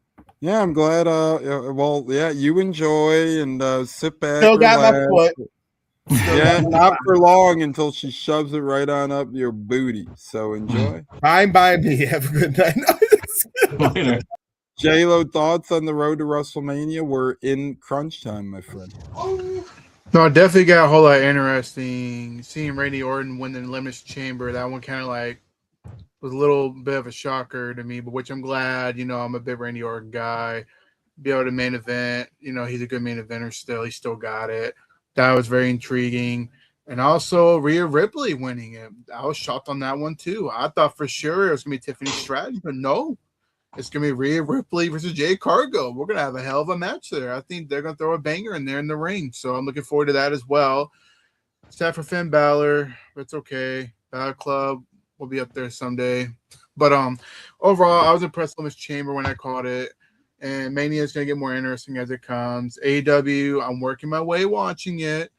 Yeah, I'm glad. Well, yeah, you enjoy and sit back. Still got my relax. foot. Yeah, not for long until she shoves it right on up your booty. So enjoy. Fine by me. Have a good night. Later. J-Lo, thoughts on the road to WrestleMania? We're in crunch time, my friend. No, definitely got a whole lot interesting. Seeing Randy Orton win the Elimination Chamber, that one kind of like was a little bit of a shocker to me, but which I'm glad. I'm a big Randy Orton guy. Be able to main event. He's a good main eventer still. He still got it. That was very intriguing. And also Rhea Ripley winning it. I was shocked on that one too. I thought for sure it was going to be Tiffany Stratton, but no. It's going to be Rhea Ripley versus Jade Cargill. We're going to have a hell of a match there. I think they're going to throw a banger in there in the ring. So I'm looking forward to that as well. Sad for Finn Balor, but it's okay. Balor Club will be up there someday. But overall, I was impressed with this chamber when I caught it. And Mania is going to get more interesting as it comes. AEW, I'm working my way watching it.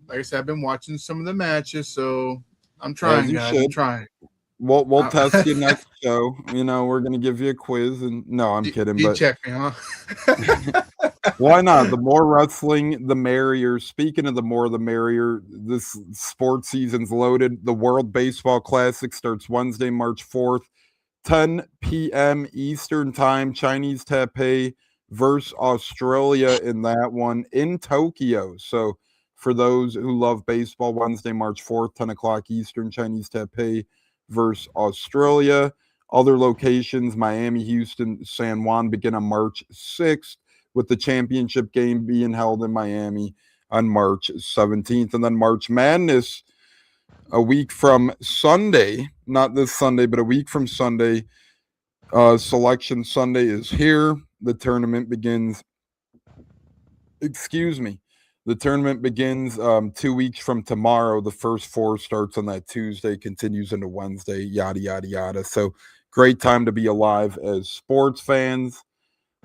Like I said, I've been watching some of the matches, so I'm trying, guys. I'm trying. We'll test you next show. We're gonna give you a quiz, and no, I'm kidding. You but check me, huh? why not? The more wrestling, the merrier. Speaking of the more, the merrier. This sports season's loaded. The World Baseball Classic starts Wednesday, March 4th, 10 p.m. Eastern Time. Chinese Taipei versus Australia in that one in Tokyo. So for those who love baseball, Wednesday, March 4th, 10 o'clock Eastern, Chinese Taipei versus Australia. Other locations, Miami, Houston, San Juan, begin on March 6th, with the championship game being held in Miami on March 17th. And then March Madness, a week from Sunday, not this Sunday, but a week from Sunday, Selection Sunday is here. The tournament begins, The tournament begins 2 weeks from tomorrow. The first four starts on that Tuesday, continues into Wednesday, yada, yada, yada. So great time to be alive as sports fans.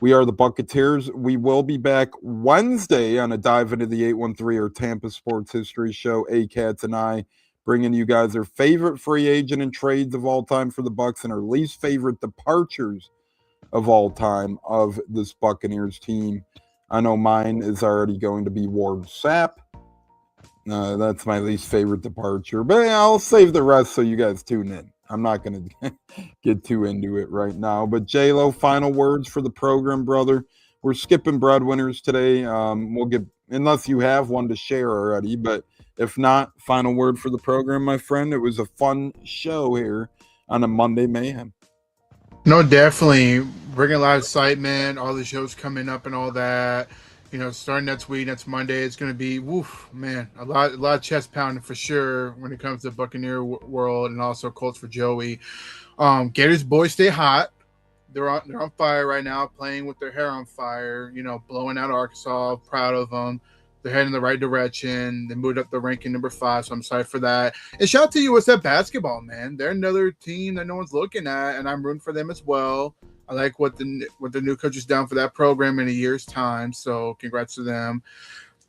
We are the Buccateers. We will be back Wednesday on a dive into the 813 or Tampa Sports History Show. A-Cats and I bringing you guys our favorite free agent and trades of all time for the Bucs and our least favorite departures of all time of this Buccaneers team. I know mine is already going to be Ward Sapp. That's my least favorite departure. But I'll save the rest so you guys tune in. I'm not going to get too into it right now. But J-Lo, final words for the program, brother. We're skipping breadwinners today. We'll get, unless you have one to share already. But if not, final word for the program, my friend. It was a fun show here on a Monday Mayhem. No, definitely bringing a lot of excitement, all the shows coming up and all that. Starting next week, next Monday, it's going to be, a lot of chest pounding for sure when it comes to Buccaneer world and also Colts for Joey. Gators boys stay hot. They're on fire right now, playing with their hair on fire. Blowing out Arkansas. Proud of them. They're heading in the right direction. They moved up the ranking number 5, so I'm excited for that. And shout out to USA Basketball, man. They're another team that no one's looking at, and I'm rooting for them as well. I like what the new coach is down for that program in a year's time, so congrats to them.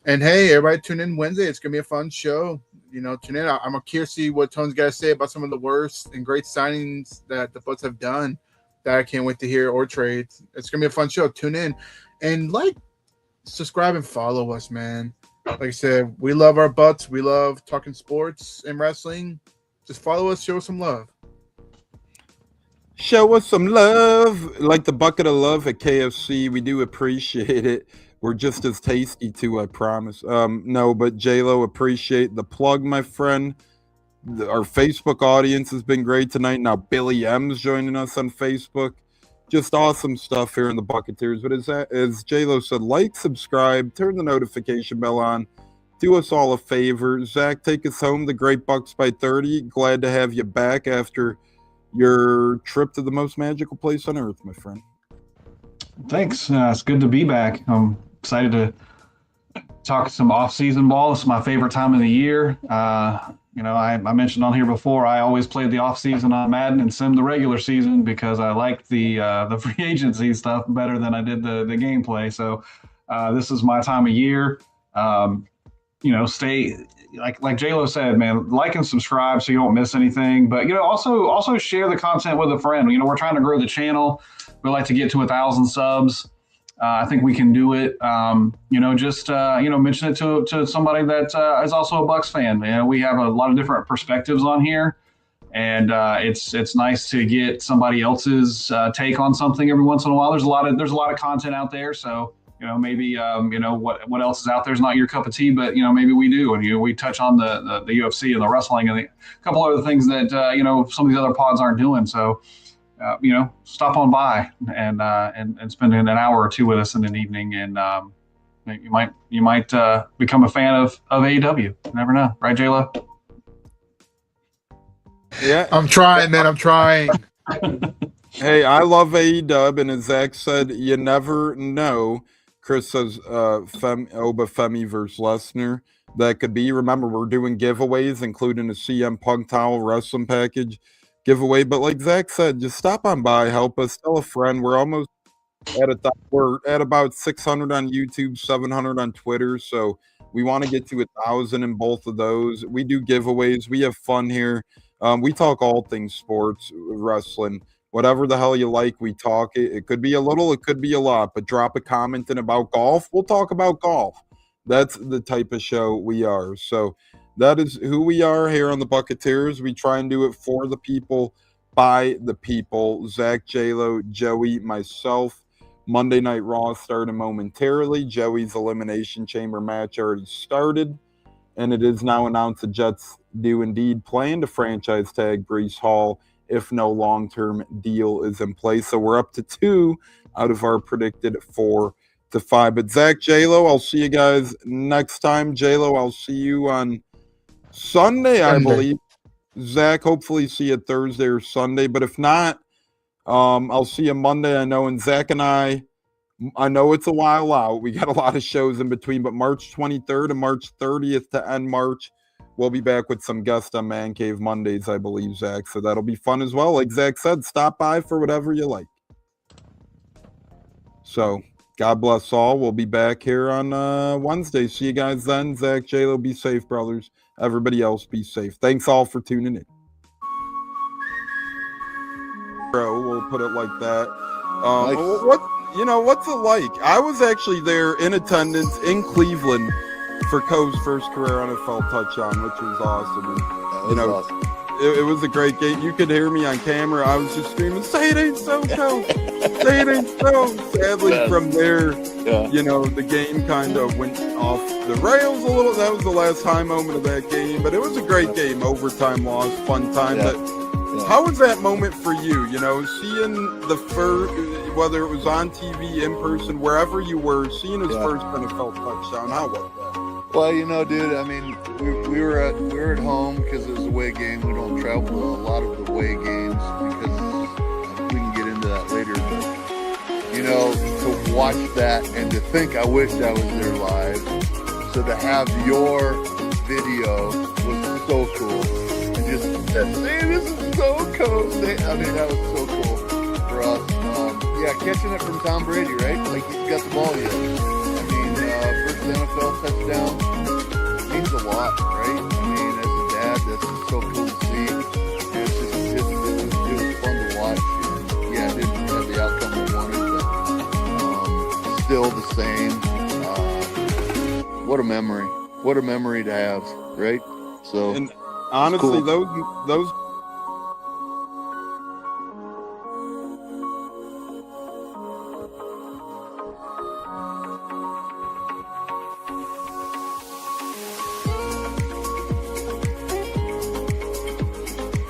And, hey, everybody tune in Wednesday. It's going to be a fun show. Tune in. I'm curious to see what Tone's got to say about some of the worst and great signings that the Bucs have done that I can't wait to hear or trade. It's going to be a fun show. Tune in. And, subscribe and follow us, man. Like I said, we love our Bucs. We love talking sports and wrestling. Just follow us, show us some love. Show us some love. Like the bucket of love at KFC. We do appreciate it. We're just as tasty too, I promise. No, but J-Lo, appreciate the plug, my friend. Our Facebook audience has been great tonight. Now Billy M's joining us on Facebook. Just awesome stuff here in the Buccateers. But as J-Lo said, like, subscribe, turn the notification bell on. Do us all a favor. Zach, take us home. The Great Bucs by 30. Glad to have you back after your trip to the most magical place on earth, my friend. Thanks. It's good to be back. I'm excited to talk some off-season ball. It's my favorite time of the year. I mentioned on here before, I always played the off-season on Madden and sim the regular season because I liked the free agency stuff better than I did the gameplay. So this is my time of year. stay like J-Lo said, man, like and subscribe so you don't miss anything. But also share the content with a friend. We're trying to grow the channel. We like to get to 1,000 subs. I think we can do it. Mention it to somebody that is also a Bucs fan. We have a lot of different perspectives on here, and it's nice to get somebody else's take on something every once in a while. There's a lot of content out there, so maybe what else is out there is not your cup of tea, but maybe we do, and we touch on the UFC and the wrestling and a couple other things that some of these other pods aren't doing. So. Stop on by and spend an hour or two with us in an evening, and you might become a fan of AEW. You never know, right, J-Lo? Yeah, I'm trying, man. I'm trying. Hey, I love AEW, and as Zach said, you never know. Chris says Femi versus Lesnar. That could be. Remember, we're doing giveaways, including a CM Punk towel wrestling package giveaway. But like Zach said, just stop on by, help us, tell a friend. We're almost we're at about 600 on YouTube, 700 on Twitter. So we want to get to 1,000 in both of those. We do giveaways. We have fun here. We talk all things sports, wrestling, whatever the hell you like. We talk it. It could be a little, it could be a lot, but drop a comment in about golf. We'll talk about golf. That's the type of show we are. So that is who we are here on the Buccateers. We try and do it for the people, by the people. Zach, J-Lo, Joey, myself. Monday Night Raw started momentarily. Joey's Elimination Chamber match already started, and it is now announced the Jets do indeed plan to franchise tag Breece Hall if no long-term deal is in place. So we're up to 2 out of our predicted 4 to 5. But Zach, J-Lo, I'll see you guys next time. J-Lo, I'll see you on Sunday, I believe. Zach, hopefully see you Thursday or Sunday. But if not, I'll see you Monday, I know. And Zach and I know it's a while out. We got a lot of shows in between. But March 23rd and March 30th to end March, we'll be back with some guests on Man Cave Mondays, I believe, Zach. So that'll be fun as well. Like Zach said, stop by for whatever you like. So God bless all. We'll be back here on Wednesday. See you guys then. Zach, J-Lo, be safe, brothers. Everybody else, be safe. Thanks all for tuning in. Bro, we'll put it like that. Nice. What's it like? I was actually there in attendance in Cleveland for Coe's first career NFL touchdown, which was awesome. And, Awesome. It was a great game. You could hear me on camera. I was just screaming, "Say it ain't so, Coe! Say it ain't so!" Sadly, from there, the game kind of went off the rails a little. That was the last high moment of that game, but it was a great game. Overtime loss, fun time. Yeah. But how was that moment for you? Seeing the first, whether it was on TV, in person, wherever you were, seeing his first NFL touchdown. How was that? Well, dude, I mean, we were at home because it was a away game. We don't travel to a lot of the away games because we can get into that later. But, to watch that and to think I wished I was there live. So to have your video was so cool. And just that, hey, this is so cool. I mean, that was so cool for us. Catching it from Tom Brady, right? Like he's got the ball yet. I mean, first NFL touchdown means a lot, right? I mean, as a dad, that's just so cool to see. It was fun to watch. And, it didn't have the outcome we wanted, but still the same. What a memory! What a memory to have, right? So, and honestly, cool. those.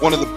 One of the